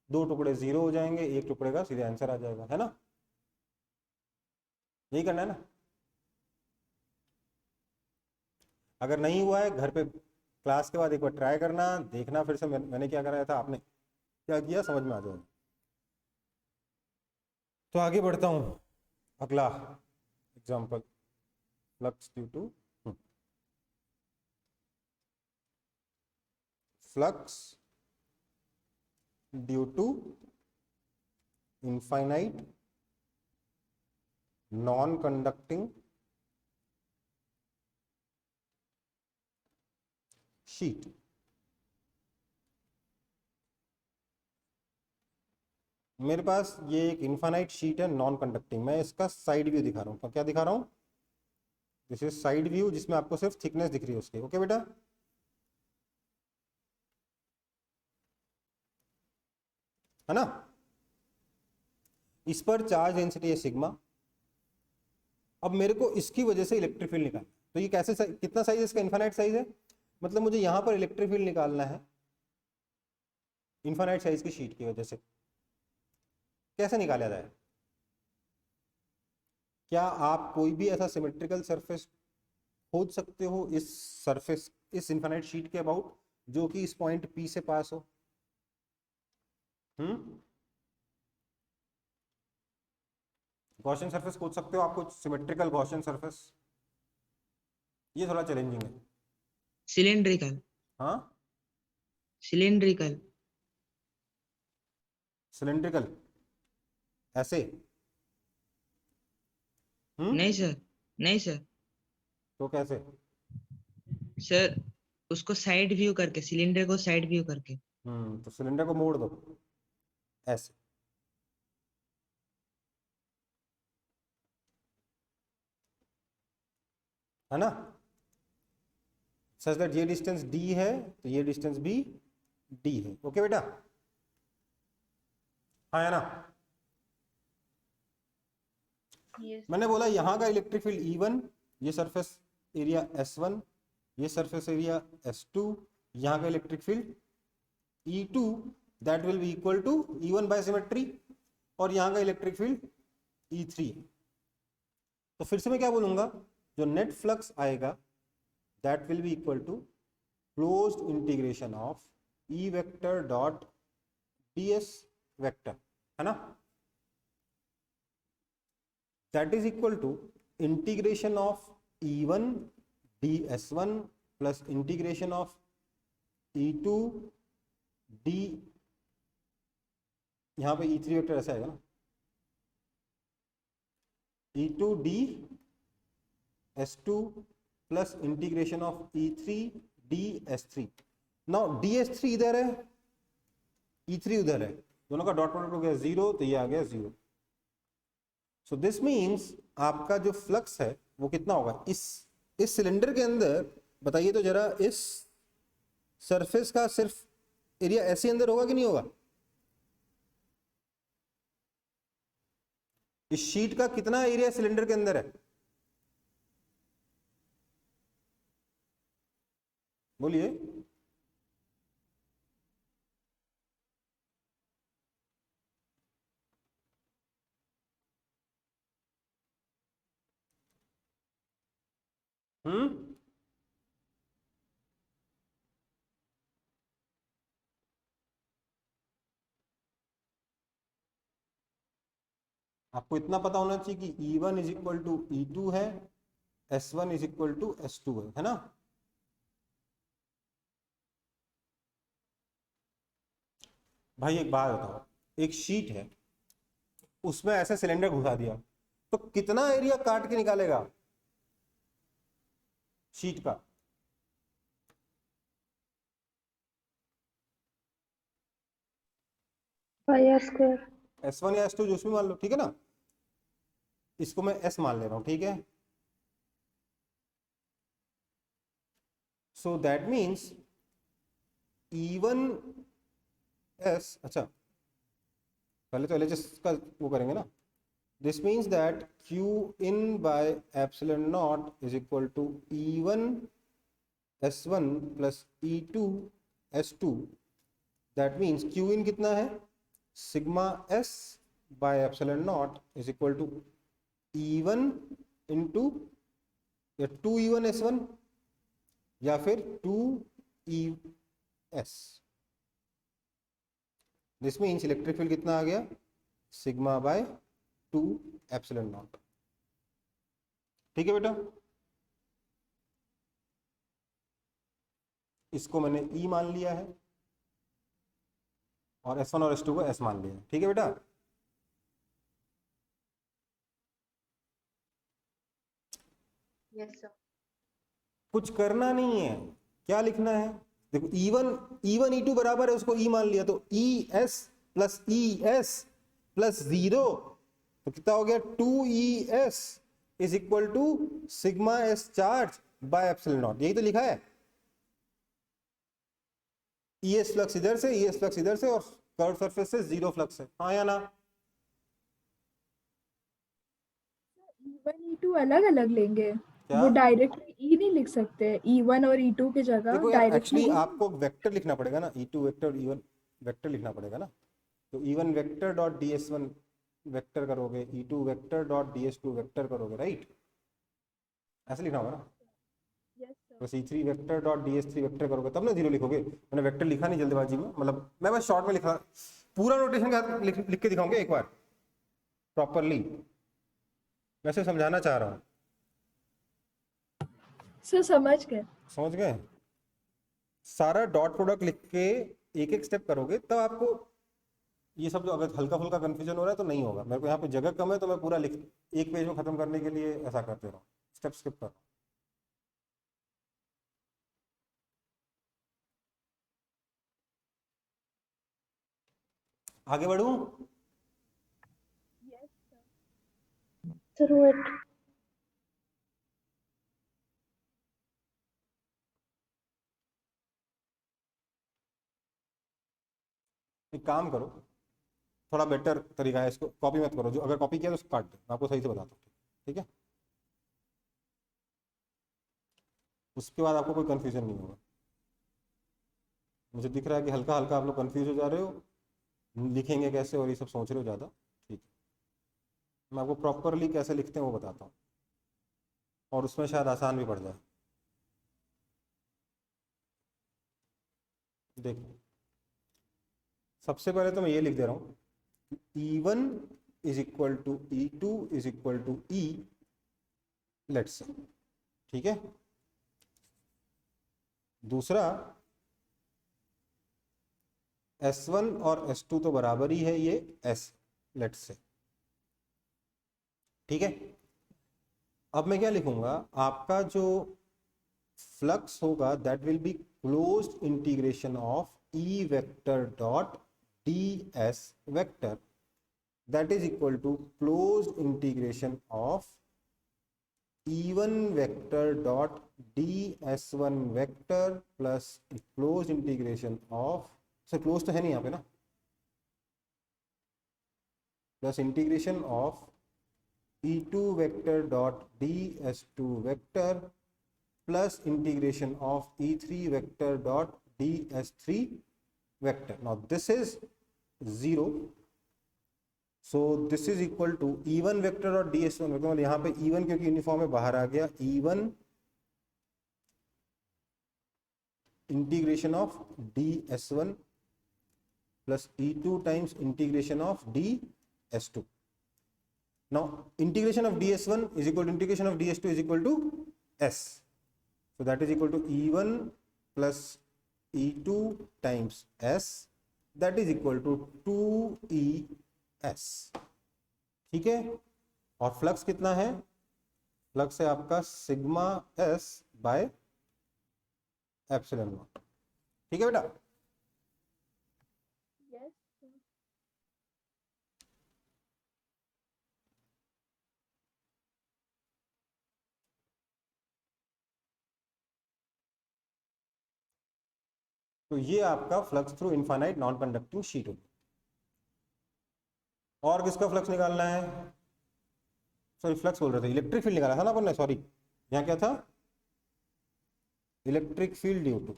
2 टुकड़े 0 हो जाएंगे, 1 टुकड़े का सीधे आंसर आ जाएगा, है ना? यही करना है ना? अगर नहीं हुआ है घर पे क्लास के बाद एक बार ट्राई करना, देखना फिर से मैंने क्या कराया था, आपने क्या किया, समझ में आ जाएगा। तो आगे बढ़ता हूं, अगला example, flux due to flux due to infinite non conducting sheet. मेरे पास ये एक इनफाइनाइट शीट है नॉन कंडक्टिंग, मैं इसका साइड व्यू दिखा रहा हूँ। क्या दिखा रहा हूँ? दिस इज साइड व्यू, जिसमें आपको सिर्फ थिकनेस दिख रही है उसकी। ओके बेटा, है ना? इस पर चार्ज डेंसिटी है सिग्मा। अब मेरे को इसकी वजह से इलेक्ट्रिक फील्ड निकालना, तो ये कैसे कितना साइज है इसका? इनफाइनाइट साइज है, मतलब मुझे यहां पर इलेक्ट्रिक फील्ड निकालना है इनफाइनाइट साइज की शीट की वजह से। कैसे निकाला जाए? क्या आप कोई भी ऐसा सिमेट्रिकल सरफेस खोज सकते हो इस सरफेस, इस इनफाइनाइट शीट के अबाउट, जो कि इस पॉइंट P से पास हो? गॉसियन सरफेस खोज सकते हो आप कुछ सिमेट्रिकल गॉसियन सरफेस? ये थोड़ा चैलेंजिंग है। Cylindrical. हाँ, Cylindrical. सिलेंड्रिकल ऐसे? नहीं सर, नहीं सर, तो कैसे? सर उसको साइड व्यू करके, सिलेंडर को साइड व्यू करके। तो सिलेंडर को मोड़ दो ऐसे, है ना? सच दैट ये डिस्टेंस d है तो ये डिस्टेंस भी d है। ओके बेटा, हाँ है ना? Yes. मैंने बोला यहाँ का इलेक्ट्रिक फील्ड E1, ये सरफेस एरिया S1, ये सरफेस एरिया S2, यहाँ का electric field E2 that will be equal to E1 by symmetry, और यहाँ का इलेक्ट्रिक फील्ड E3। तो फिर से मैं क्या बोलूंगा, जो नेट फ्लक्स आएगा that will be equal to closed integration of E vector dot ds vector, है ना? That is equal to integration of E1 ds1 plus integration of E2 d, यहां पे E3 वेक्टर ऐसा आएगा ना, E2 d S2 plus integration of E3 ds3। Now ds3 इधर है, E3 उधर है, दोनों का डॉट प्रोडक्ट हो गया 0, तो ये आ गया 0। सो दिस मीन्स आपका जो फ्लक्स है वो कितना होगा, इस सिलेंडर के अंदर बताइए तो जरा, इस सरफेस का सिर्फ एरिया ऐसे अंदर होगा कि नहीं होगा? इस शीट का कितना एरिया सिलेंडर के अंदर है? बोलिए। हम्म, आपको इतना पता होना चाहिए कि E1 is equal to E2 है, S1 is equal to S2 है ना? भाई एक बात बताओ, एक शीट है, उसमें ऐसे सिलेंडर घुसा दिया, तो कितना एरिया काट के निकालेगा शीट का? पाई आर स्क्वायर। S1 या S2 जो भी मान लो, ठीक है ना? इसको मैं S मान ले रहा हूं, ठीक है? So that means E1 S, अच्छा पहले तो LHS का वो करेंगे ना। This means that Q in by epsilon naught is equal to E1 S1 plus E2 S2। That means Q in कितना है? Sigma S by epsilon naught is equal to E1 into या 2E1 S1 या फिर 2ES। This means electric field कितना आ गया? Sigma bye 2 epsilon not. ठीक है बेटा, इसको मैंने E मान लिया है और S1 और S2 को S मान लिया है। ठीक है बेटा, Yes, sir. कुछ करना नहीं है, क्या लिखना है? देखो E1 E2 बराबर है, उसको E मान लिया, तो ES प्लस ES प्लस 0, तो कितना हो गया? 2ES is equal to sigma S charge by epsilon naught. यही तो लिखा है। ES फ्लक्स इधर से, ES फ्लक्स इधर से, और कर्व सरफेस से 0 फ्लक्स है, हाँ या ना? E1 E2 अलग अलग लेंगे, क्या? वो डायरेक्टली E नहीं लिख सकते। E1 और E2 की जगह देखो यार, डायरेक्टली एक्चुअली आपको वेक्टर लिखना पड़ेगा ना, E2 वेक्टर E1 वेक्टर लिखना पड़ेगा ना। तो E1 vector dot DS1 vector करोगे, E2 vector dot DS2 vector करोगे, राइट? ऐसे लिखना होगा ना। तो C3 vector dot DS3 vector करोगे तब ना 0 लिखोगे। मैंने वेक्टर लिखा नहीं जल्दबाजी में, मतलब मैं बस शॉर्ट में लिखा, पूरा नोटेशन के साथ लिख के दिखाऊंगा एक बार प्रॉपरली। मैं सिर्फ समझाना चाह रहा हूँ। सर समझ गए। समझ गए? सारा डॉट प्रोडक्ट लिख के एक एक स्टेप करोगे तब आपको ये सब, जो अगर हल्का फुल्का कंफ्यूजन हो रहा है तो नहीं होगा। मेरे को यहाँ पे जगह कम है तो मैं पूरा लिख एक पेज में खत्म करने के लिए ऐसा करते रहो, स्टेप स्किप कर। आगे बढ़ूं? Sir wait. एक काम करो, थोड़ा बेटर तरीका है, इसको कॉपी मत करो। जो अगर कॉपी किया तो उसको काट दो, मैं आपको सही से बताता हूँ। ठीक है, उसके बाद आपको कोई कंफ्यूजन नहीं होगा। मुझे दिख रहा है कि हल्का हल्का आप लोग कंफ्यूज हो जा रहे हो, लिखेंगे कैसे और ये सब सोच रहे हो ज़्यादा। ठीक है, मैं आपको प्रॉपरली कैसे लिखते हैं वो बताता हूँ, और उसमें शायद आसान भी पड़ जाए। देखो, सबसे पहले तो मैं ये लिख दे रहा हूँ, E1 is equal to E2 is equal to E, let's say. ठीक है, दूसरा S1 और S2 तो बराबर ही है, ये S, लेट्स से। ठीक है, अब मैं क्या लिखूंगा? आपका जो फ्लक्स होगा that will be closed integration of E vector dot DS vector, that is equal to closed integration of E1 vector dot ds1 vector plus close integration of, sir close तो है नहीं यहाँ पे ना, plus integration of e2 vector dot ds2 vector plus integration of e3 vector dot ds3 vector. Now this is 0, so this is equal to e1 vector और ds1 vector. मतलब यहाँ पे e1 क्योंकि यूनिफॉर्म में बाहर आ गया, e1 integration of ds1 plus e2 times integration of ds2. Now integration of ds1 is equal to integration of ds2 is equal to s. So that is equal to e1 plus e2 times s, that is equal to 2es. ठीक है, और flux कितना है? Flux है आपका sigma s bye epsilon not. ठीक है बेटा. Yes, sir. तो ये आपका flux through infinite non conducting sheet होगी. और किसका फ्लक्स निकालना है? सॉरी फ्लक्स बोल रहे थे, इलेक्ट्रिक फील्ड निकाला था ना अपन ने. सॉरी, यहाँ क्या था? Electric field due to.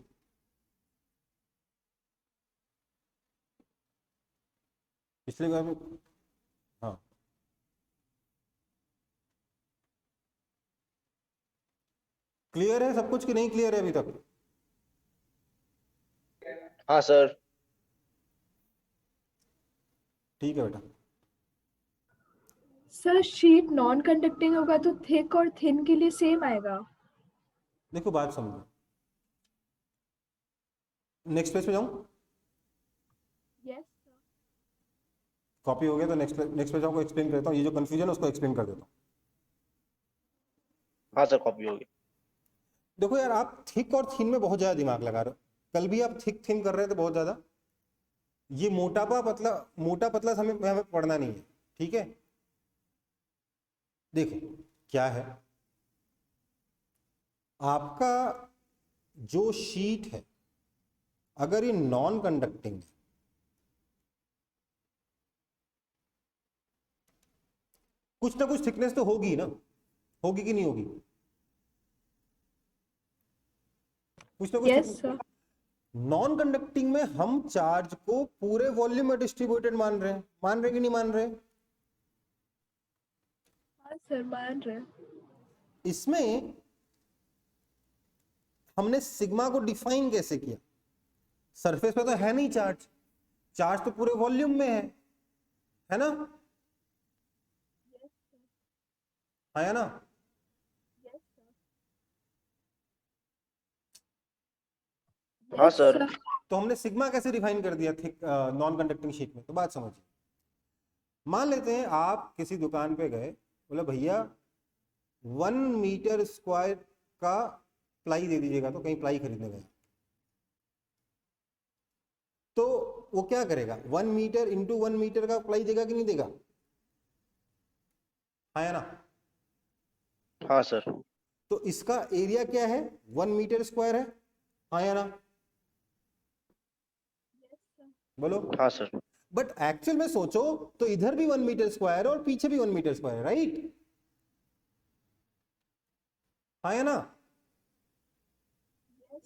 पिछले बार में, हाँ क्लियर है सब कुछ कि नहीं क्लियर है अभी तक? हाँ सर. ठीक है बेटा. सर शीट नॉन कंडक्टिंग होगा तो थिक और थिन के लिए सेम आएगा. देखो बात समझो. नेक्स्ट पेज पे जाऊं? Yes sir. कॉपी हो गया तो नेक्स्ट पेज आपको एक्सप्लेन करता हूँ. ये जो कंफ्यूजन है उसको एक्सप्लेन कर देता हूँ. हाँ सर, कॉपी हो गया. देखो यार, आप थिक और थिन में बहुत ज्यादा दिमाग लगा रहे हो. कल भी आप थिक थिन कर रहे थे बहुत ज्यादा. ये मोटा पतला हमें पढ़ना नहीं है. ठीक है, देखो क्या है आपका जो शीट है, अगर ये नॉन कंडक्टिंग है, कुछ ना कुछ थिकनेस तो होगी ना, होगी कि नहीं होगी? कुछ ना कुछ यस सर. नॉन कंडक्टिंग में हम चार्ज को पूरे वॉल्यूम में डिस्ट्रीब्यूटेड मान रहे हैं कि नहीं मान रहे? हाँ सर, मान रहे. इसमें हमने सिग्मा को डिफाइन कैसे किया? सरफेस पे तो है नहीं चार्ज, चार्ज तो पूरे वॉल्यूम में है ना? है ना? Yes sir. हाँ सर. तो हमने सिग्मा कैसे डिफाइन कर दिया थिक नॉन कंडक्टिंग शीट में? तो बात समझिए. मान लेते हैं आप किसी दुकान पे गए, बोले भैया 1 मीटर स्क्वायर का प्लाई दे दीजिएगा. तो कहीं प्लाई खरीदने गए, तो वो क्या करेगा? 1 मीटर इंटू 1 मीटर का प्लाई देगा कि नहीं देगा? है ना? हाँ सर. तो इसका एरिया क्या है? 1 मीटर स्क्वायर है. हाँ या ना? बोलो. हाँ सर. बट एक्चुअल में सोचो तो इधर भी 1 मीटर स्क्वायर है और पीछे भी 1 मीटर स्क्वायर है, राइट? हाँ या ना?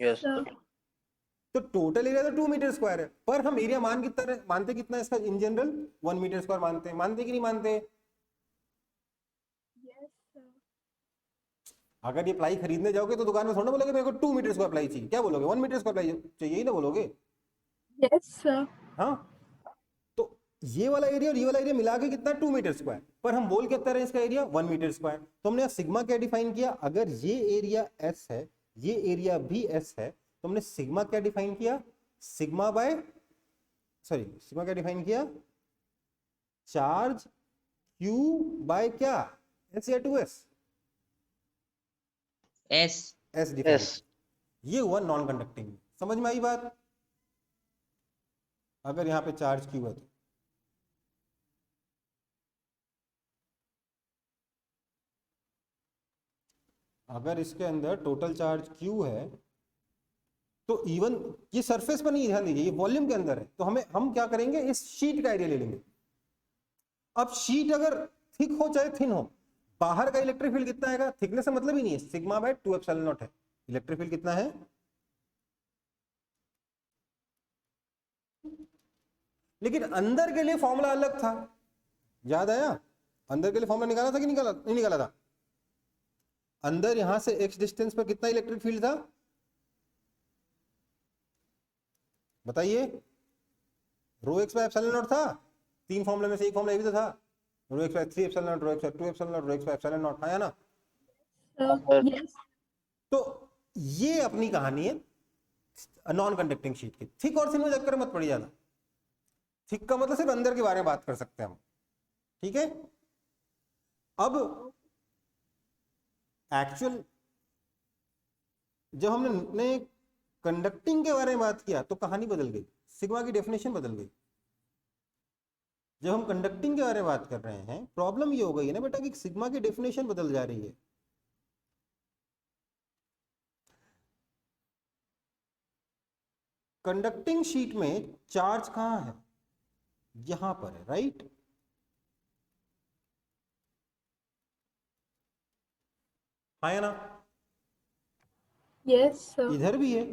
Yes sir. सर. तो टोटल एरिया तो 2 मीटर स्क्वायर है, पर हम एरिया मानते कितना है इसका? इन जनरल 1 मीटर स्क्वायर मानते कि नहीं मानते? Yes sir. अगर ये प्लाई खरीदने जाओगे तो दुकान में थोड़ा बोलोगे मेरे को 2 मीटर स्क्वायर प्लाई चाहिए. क्या बोलोगे? 1 मीटर स्क्वायर प्लाई चाहिए ही ना बोलोगे. Yes sir. हाँ, तो ये वाला एरिया और ये वाला एरिया मिला के कितना? 2 मीटर स्क्वायर. पर हम बोल कितना रहे इसका एरिया? 1 metre square. तो हमने सिग्मा क्या डिफाइन किया? अगर ये एरिया S है, ये एरिया भी S है, तो हमने सिग्मा क्या डिफाइन किया? सिग्मा क्या डिफाइन किया? चार्ज Q बाय क्या? S या 2S? S define. यस. ये हुआ नॉन कंडक्टिंग. समझ में आई बात? अगर यहाँ पे चार्ज Q है तो अगर इसके अंदर टोटल चार्ज Q है तो इवन ये सरफेस पर नहीं, ध्यान दीजिए ये वॉल्यूम के अंदर है, तो हम क्या करेंगे, इस शीट का एरिया ले लेंगे। अब शीट अगर थिक हो चाहे थिन हो, बाहर का इलेक्ट्रिक फील्ड कितना आएगा, थिकनेस से मतलब ही नहीं है, सिग्मा बाय 2 एप्सिलॉन नॉट है। इलेक्ट्रिक फील्ड कितना है, लेकिन अंदर के लिए फॉर्मूला अलग था, याद आया? अंदर के लिए फॉर्मूला निकाला था कि नहीं निकाला था? अंदर यहां से x डिस्टेंस पर कितना इलेक्ट्रिक फील्ड था बताइए? रो एक्स बाय एप्सिलॉन नॉट था, 3 फॉर्मूले में से एक फॉर्मूला ये भी तो था, rho x by 3 epsilon naught, rho x by 2 epsilon naught, rho x by epsilon naught, है ना? यस तो ये अपनी कहानी है नॉन कंडक्टिंग शीट की। थिक और थिन में चक्कर मत पड़ी ज्यादा। थिक का मतलब सिर्फ अंदर के बारे में बात कर सकते हैं हम, ठीक है? अब एक्चुअल जब हमने कंडक्टिंग के बारे में बात किया तो कहानी बदल गई, सिग्मा की डेफिनेशन बदल गई। जब हम कंडक्टिंग के बारे में बात कर रहे हैं, प्रॉब्लम ये हो गई है ना बेटा कि सिग्मा की डेफिनेशन बदल जा रही है। कंडक्टिंग शीट में चार्ज कहां है, यहां पर है, राइट? हाँ या ना? Yes sir. इधर भी है।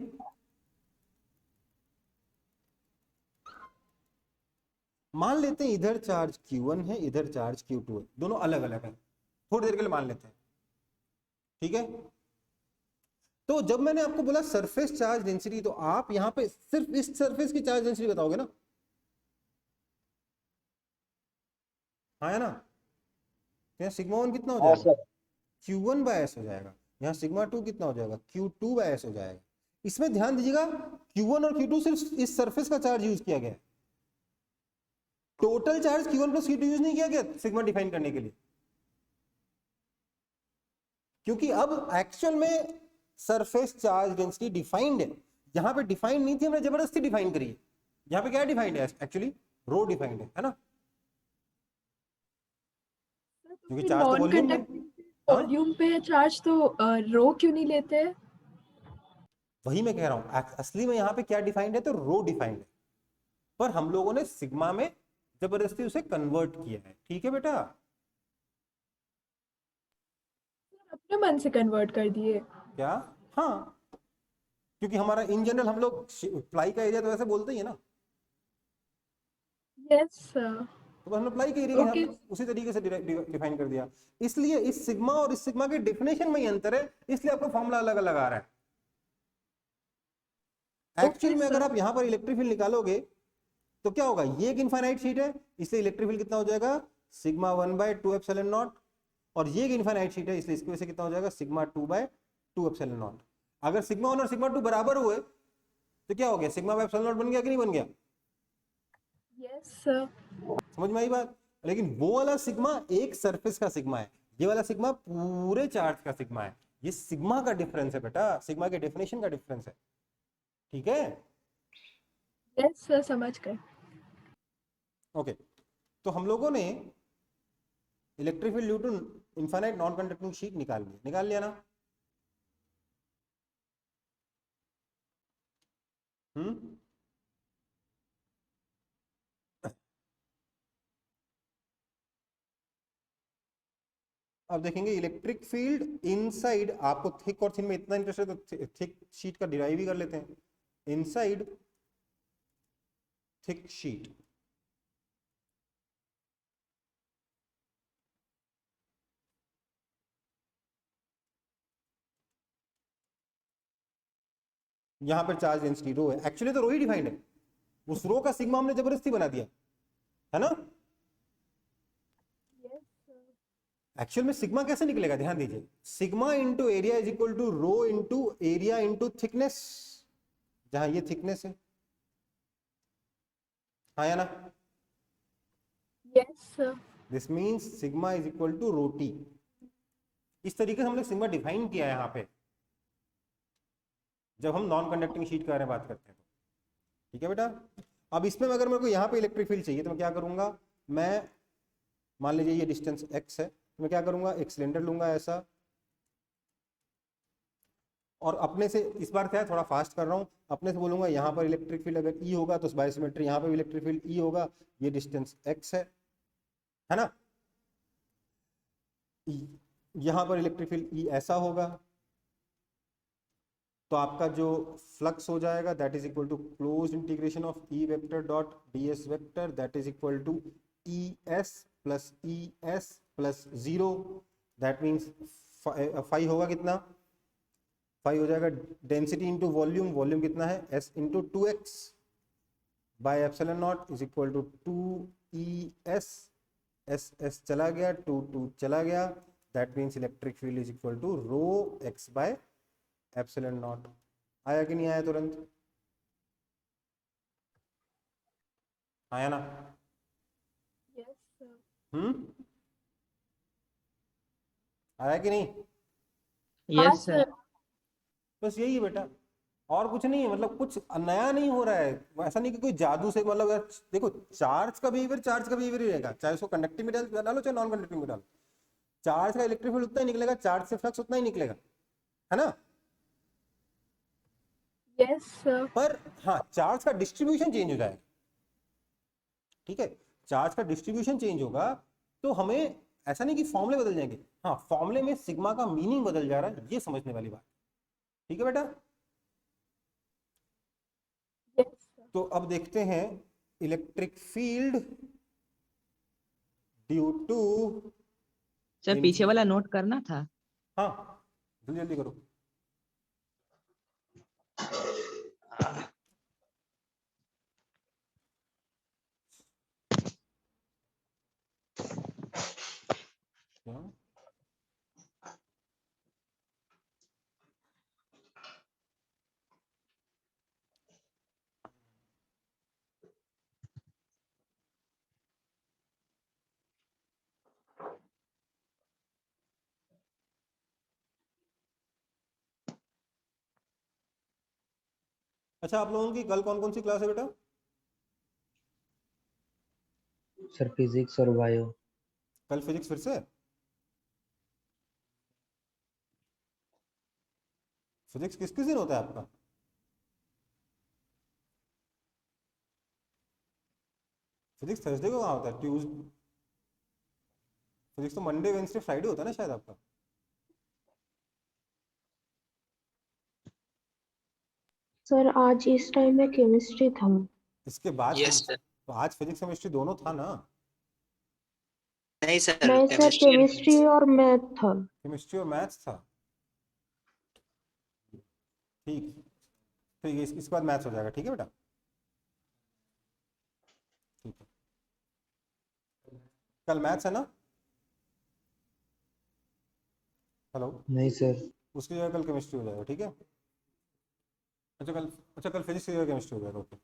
मान लेते हैं इधर चार्ज Q1 है, इधर चार्ज Q2 है, दोनों अलग अलग है, थोड़ी देर के लिए मान लेते हैं, ठीक है? तो जब मैंने आपको बोला सरफेस चार्ज डेंसिटी, तो आप यहां पे सिर्फ इस सरफेस की चार्ज डेंसिटी बताओगे ना, हाँ है ना? तो यहाँ सिग्मा 1 कितना हो जाएगा, Q1 बाय S हो जाएगा। यहाँ सिग्मा 2 कितना हो जाएगा, Q2 बाय S हो जाएगा। इसमें ध्यान दीजिएगा Q1 और Q2 सिर्फ इस सरफेस का चार्ज यूज किया गया है, total charge Q1 plus Q2 use नहीं किया गया सिग्मा डिफाइन करने के लिए, क्योंकि अब एक्चुअल में सरफेस चार्ज डेंसिटी डिफाइंड है। यहां पे डिफाइंड नहीं थी, हमने जबरदस्ती डिफाइन करी है। यहां पे क्या डिफाइंड है, एक्चुअली रो डिफाइंड है ना? क्योंकि चार्ज तो नॉन वॉल्यूम में, कंडक्टिंग वॉल्यूम पे चार्ज तो रो क्यों नहीं लेते हैं? वही मैं कह रहा हूं, असली में यहां पे क्या डिफाइंड है, तो रो डिफाइंड है, पर हम लोगों ने सिग्मा में जबरदस्ती उसे कन्वर्ट किया है, ठीक है बेटा? अपने मन से कन्वर्ट कर दिए। क्या? हाँ, क्योंकि हमारा इन जनरल हम लोग प्लाई का एरिया तो ऐसे बोलते ही है ना, यस सर। तो हमने प्लाई का एरिया Okay. उसी तरीके से डिफाइन कर दिया। इसलिए इस सिग्मा और इस सिग्मा के डेफिनेशन में ही अंतर है, इसलिए आपको फॉर्मूला अलग अलग आ रहा है। एक्चुअल में अगर आप यहां पर इलेक्ट्रिक फील्ड निकालोगे तो क्या होगा, ये एक इनफाइनाइट शीट है, इसलिए इलेक्ट्रिक फील्ड कितना हो जाएगा, सिग्मा 1 बाय 2 एप्सिलॉन नॉट, और ये एक इनफाइनाइट शीट है, इसलिए इसकी वजह से कितना हो जाएगा, सिग्मा 2 बाय 2 एप्सिलॉन नॉट। अगर सिग्मा 1 और सिग्मा 2 बराबर हुए तो क्या हो गया, सिग्मा बाय एप्सिलॉन नॉट बन गया कि नहीं बन गया? Yes sir. समझ में आई बात? लेकिन वो वाला सिग्मा एक सरफेस का सिग्मा है, ये वाला सिग्मा पूरे चार्ज का सिग्मा है। ये सिग्मा का डिफरेंस है बेटा, सिग्मा के डेफिनेशन का डिफरेंस है, ठीक है? यस सर, समझ गए। ओके, तो हम लोगों ने electric field due to infinite non conducting sheet निकाल लिया ना? अब देखेंगे इलेक्ट्रिक फील्ड इनसाइड, आपको थिक और थिन में इतना इंटरेस्ट है तो थिक शीट का डिराइव ही कर लेते हैं। इनसाइड थिक शीट, यहां पर चार्ज डेंसिटी रो है, एक्चुअली तो रो ही डिफाइंड है, उस रो का सिग्मा हमने जबरदस्ती बना दिया है ना? एक्चुअल में सिग्मा कैसे निकलेगा, ध्यान दीजिए, sigma into area is equal to rho into area into thickness, जहां ये थिकनेस है, हाँ या ना? Yes sir. This means sigma is equal to rho t. इस तरीके से हम लोग सिग्मा डिफाइन किया है यहाँ पे, जब हम नॉन कंडक्टिंग शीट के बारे में बात करते हैं तो, ठीक है बेटा? अब इसमें अगर मेरे को यहाँ पे इलेक्ट्रिक फील्ड चाहिए तो मैं क्या करूंगा, मैं मान लीजिए ये डिस्टेंस x है, तो मैं क्या करूंगा, एक सिलेंडर लूंगा ऐसा, और अपने से इस बार क्या है, थोड़ा फास्ट कर रहा हूँ, अपने से बोलूंगा यहाँ पर इलेक्ट्रिक फील्ड अगर ई होगा तो बायोसिमेट्री यहाँ पर इलेक्ट्रिक फील्ड ई होगा, ये डिस्टेंस एक्स है ना। यहाँ पर इलेक्ट्रिक फील्ड ई ऐसा होगा, तो आपका जो फ्लक्स हो जाएगा that is equal to close integration of E vector dot d s vector that is equal to E S plus 0, that means phi होगा कितना, फाई हो जाएगा डेंसिटी इंटू वॉल्यूम, वॉल्यूम कितना है S into 2x by epsilon not is equal to 2 S S चला गया, 2 चला गया, that means electric field is equal to rho x by epsilon naught. आया कि नहीं आया तुरंत, आया ना। Yes, sir. आया कि नहीं, हाँ यस सर। सर। बस यही है बेटा, और कुछ नहीं है, मतलब कुछ नया नहीं हो रहा है, ऐसा नहीं कि कोई जादू से, मतलब यार देखो चार्ज का बिहेवियर ही रहेगा, चाहे उसको कंडक्टिंग में डालो चाहे नॉन कंडक्टिंग में डालो, चार्ज का इलेक्ट्रिक फील्ड उतना ही निकलेगा, चार्ज से फ्लक्स उतना ही निकलेगा, है ना। Yes, sir. पर हाँ, चार्ज का डिस्ट्रीब्यूशन चेंज हो जाएगा, ठीक है, चार्ज का डिस्ट्रीब्यूशन चेंज होगा, तो हमें ऐसा नहीं कि फॉर्मूले बदल जाएंगे, हाँ फॉर्मूले में सिग्मा का मीनिंग बदल जा रहा है, ये समझने वाली बात, ठीक है बेटा। Yes, sir. तो अब देखते हैं electric field due to, sir पीछे वाला नोट करना था। हाँ जल्दी जल्दी करो, हाँ? अच्छा, आप लोगों की कल कौन कौन सी क्लास है बेटा, सर फिजिक्स और बायो। कल फिजिक्स फिर से, फिजिक्स किस किस दिन होता है आपका, फिजिक्स थर्सडे को कहाँ होता है, ट्यूसडे, फिजिक्स तो मंडे वेडनेसडे फ्राइडे होता है ना शायद आपका। सर आज इस टाइम में केमिस्ट्री था। इसके बाद यस physics- सर। तो आज फिजिक्स केमिस्ट्री दोनों था ना, नहीं सर, नहीं सर, केमिस्ट्री और मैथ था। केमिस्ट्री और मैथ्स था, ठीक ठीक है, इसके बाद मैथ्स हो जाएगा, ठीक है बेटा, ठीक है, कल मैथ्स है ना, हेलो, नहीं सर। उसकी जगह कल केमिस्ट्री हो जाएगा, ठीक है, अच्छा कल फिजिक्स की जगह केमिस्ट्री हो जाएगा, ओके।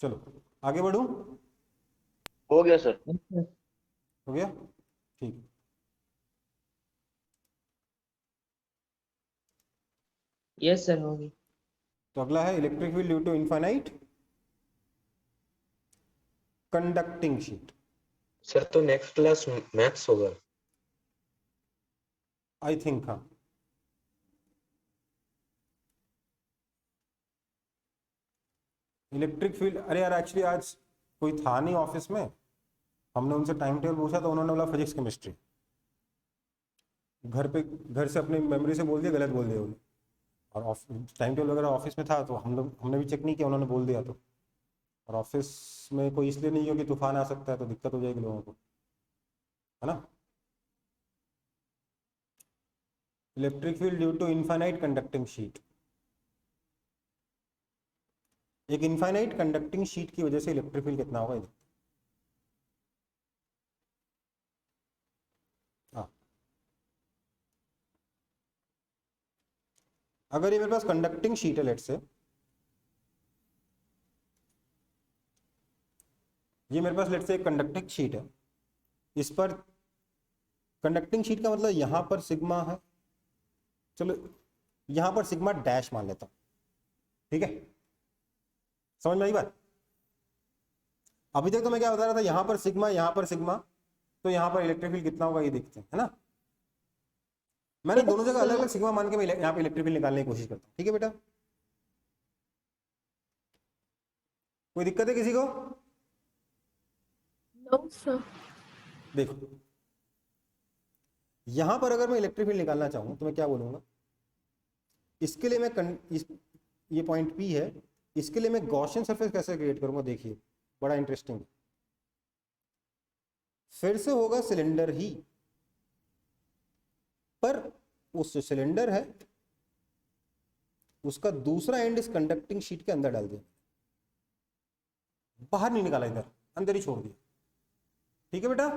चलो आगे बढ़ूं, हो गया सर। हो गया, ठीक। यस सर होगी। तो अगला है electric field due to infinite conducting sheet. Sir तो नेक्स्ट क्लास मैथ्स होगा। आई थिंक हाँ, इलेक्ट्रिक फील्ड, अरे यार एक्चुअली आज कोई था नहीं ऑफिस में, हमने उनसे टाइम टेबल पूछा तो उन्होंने बोला फिजिक्स केमिस्ट्री, घर से अपनी मेमोरी से बोल दिया, गलत बोल दिया उन्होंने, और टाइम टेबल वगैरह ऑफिस में था तो हमने भी चेक नहीं किया, उन्होंने बोल दिया, तो और ऑफिस में कोई इसलिए नहीं हो कि तूफान आ सकता है तो दिक्कत हो जाएगी लोगों को, है ना। Electric field due to infinite conducting sheet, एक इनफाइनाइट कंडक्टिंग शीट की वजह से इलेक्ट्रिक फील्ड कितना होगा, हाँ, अगर ये मेरे पास कंडक्टिंग शीट है, लेट से ये मेरे पास लेट से एक कंडक्टिंग शीट है, इस पर कंडक्टिंग शीट का मतलब यहां पर सिग्मा है, चलो यहां पर सिग्मा डैश मान लेता हूं, ठीक है, समझ में आई बात। अभी तक तो मैं क्या बता रहा था, यहां पर सिग्मा तो यहाँ पर इलेक्ट्रिक फील्ड कितना होगा ये देखते हैं, है ना। मैंने दोनों जगह अलग अलग सिग्मा मान के मैं यहाँ पे इलेक्ट्रिक फील्ड निकालने की कोशिश करता हूँ, ठीक है बेटा। कोई दिक्कत है किसी को? No sir. देखो यहां पर अगर मैं इलेक्ट्रिक फील्ड निकालना चाहूं तो मैं क्या बोलूंगा, इसके लिए मैं ये पॉइंट P है, इसके लिए मैं गॉसियन सरफेस कैसे क्रिएट करूंगा, देखिए बड़ा इंटरेस्टिंग है। फिर से होगा सिलेंडर ही, पर उस जो सिलेंडर है उसका दूसरा एंड इस कंडक्टिंग शीट के अंदर डाल दिया, बाहर नहीं निकाला, इधर अंदर ही छोड़ दिया, ठीक है बेटा।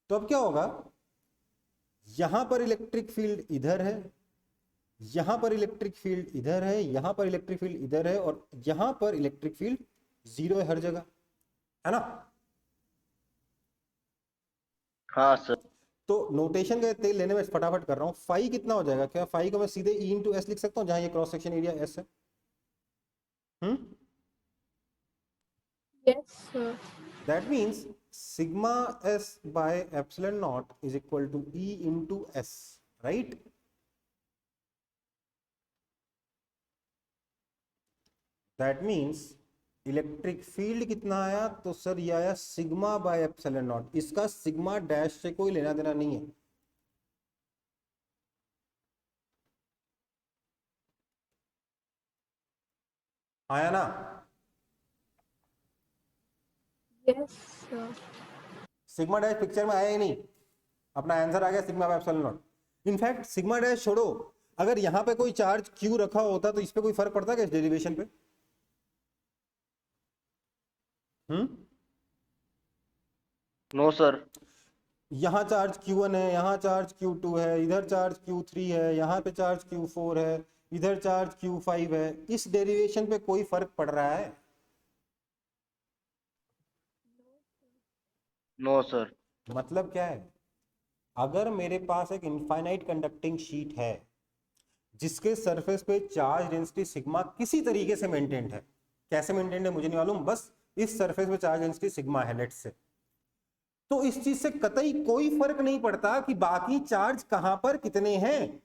तो अब क्या होगा, यहां पर इलेक्ट्रिक फील्ड इधर है, यहां पर इलेक्ट्रिक फील्ड इधर है, यहां पर इलेक्ट्रिक फील्ड इधर है, और यहां पर इलेक्ट्रिक फील्ड 0 है हर जगह, है ना। हाँ सर। तो नोटेशन का तेल लेने में फटाफट कर रहा हूं। फाई कितना हो जाएगा, क्या फाई को मैं सीधे E इंटू एस लिख सकता हूं, जहां ये क्रॉस सेक्शन एरिया S है। Yes sir. That means sigma s by epsilon naught is equal to E into S, right? That means electric field कितना आया, तो सर ये आया सिग्मा बाय एप्सिलॉन नॉट। इसका सिग्मा डैश से कोई लेना देना नहीं है, आया ना। Yes sir. Sigma dash picture में आया ही नहीं, अपना आंसर आ गया sigma bye epsilon not. In fact sigma dash छोड़ो, अगर यहां पे कोई चार्ज क्यू रखा होता तो इस पे कोई फर्क पड़ता क्या इस डेरिवेशन पे? No sir. यहाँ चार्ज Q1 है, यहाँ चार्ज Q2 है, इधर चार्ज Q3 है, यहाँ पे चार्ज Q4 है, इधर चार्ज Q5 है, इस डेरिवेशन पे कोई फर्क पड़ रहा है? No sir. मतलब क्या है, अगर मेरे पास एक इनफाइनाइट कंडक्टिंग शीट है जिसके सरफेस पे चार्ज डेंसिटी सिग्मा किसी तरीके से मेंटेन्ड है, कैसे मेंटेन्ड है मुझे नहीं मालूम, बस इस सरफेस पे चार्ज डेंसिटी सिग्मा है लेट्स से, तो इस चीज से कतई कोई फर्क नहीं पड़ता कि बाकी चार्ज कहां पर कितने हैं।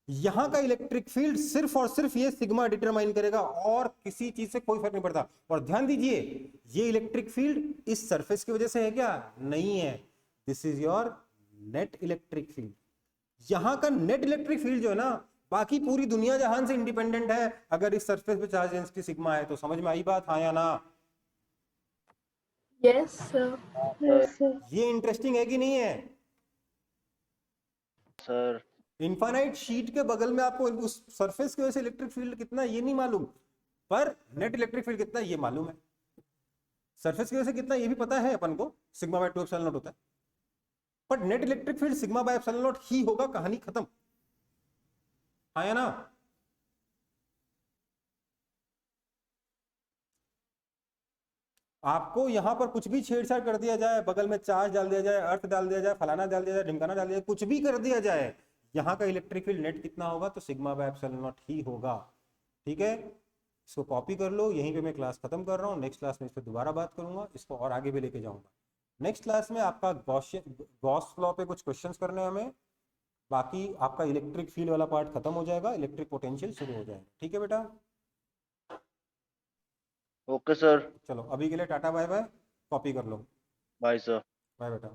यहां का इलेक्ट्रिक फील्ड सिर्फ और सिर्फ ये सिग्मा डिटरमाइन करेगा, और किसी चीज से कोई फर्क नहीं पड़ता। और ध्यान दीजिए, ये इलेक्ट्रिक फील्ड इस सरफेस की वजह से है क्या? नहीं है। This is your net electric field. यहां का नेट इलेक्ट्रिक फील्ड जो है ना, बाकी पूरी दुनिया जहां से इंडिपेंडेंट है, अगर इस सरफेस पे चार्ज डेंसिटी सिग्मा है तो समझ में आई बात, हाँ या ना? Yes sir. Yes sir. ये इंटरेस्टिंग है कि नहीं है? सर इनफाइनाइट शीट के बगल में आपको उस सरफेस की वजह से इलेक्ट्रिक फील्ड कितना है ये नहीं मालूम, पर नेट इलेक्ट्रिक फील्ड कितना है ये मालूम है। सरफेस की वजह से कितना ये भी पता है अपन को, सिग्मा बाय 2 एप्सिलॉन नॉट होता है, पर net electric field sigma bye epsilon not ही होगा, कहानी खत्म, आया ना। आपको यहां पर कुछ भी छेड़छाड़ कर दिया जाए, बगल में चार्ज डाल दिया जाए, अर्थ डाल दिया जाए, फलाना डाल दिया जाए, ढिमकाना डाल दिया जाए, कुछ भी कर दिया जाए, यहाँ का इलेक्ट्रिक फील्ड नेट कितना होगा, तो सिग्मा बाय एप्सिलॉन नॉट ही होगा। ठीक है, इसको कॉपी कर लो, यहीं पे मैं क्लास खत्म कर रहा हूँ। नेक्स्ट क्लास में इस पर दोबारा बात करूंगा, इसको और आगे भी लेके जाऊंगा। नेक्स्ट क्लास में आपका गॉस लॉ पे कुछ क्वेश्चंस करने हैं हमें, बाकी आपका इलेक्ट्रिक फील्ड वाला पार्ट खत्म हो जाएगा, इलेक्ट्रिक पोटेंशियल शुरू हो जाएगा। ठीक है बेटा, ओके सर। चलो अभी के लिए टाटा बाय बाय, कॉपी कर लो, बाय सर। बाय बेटा।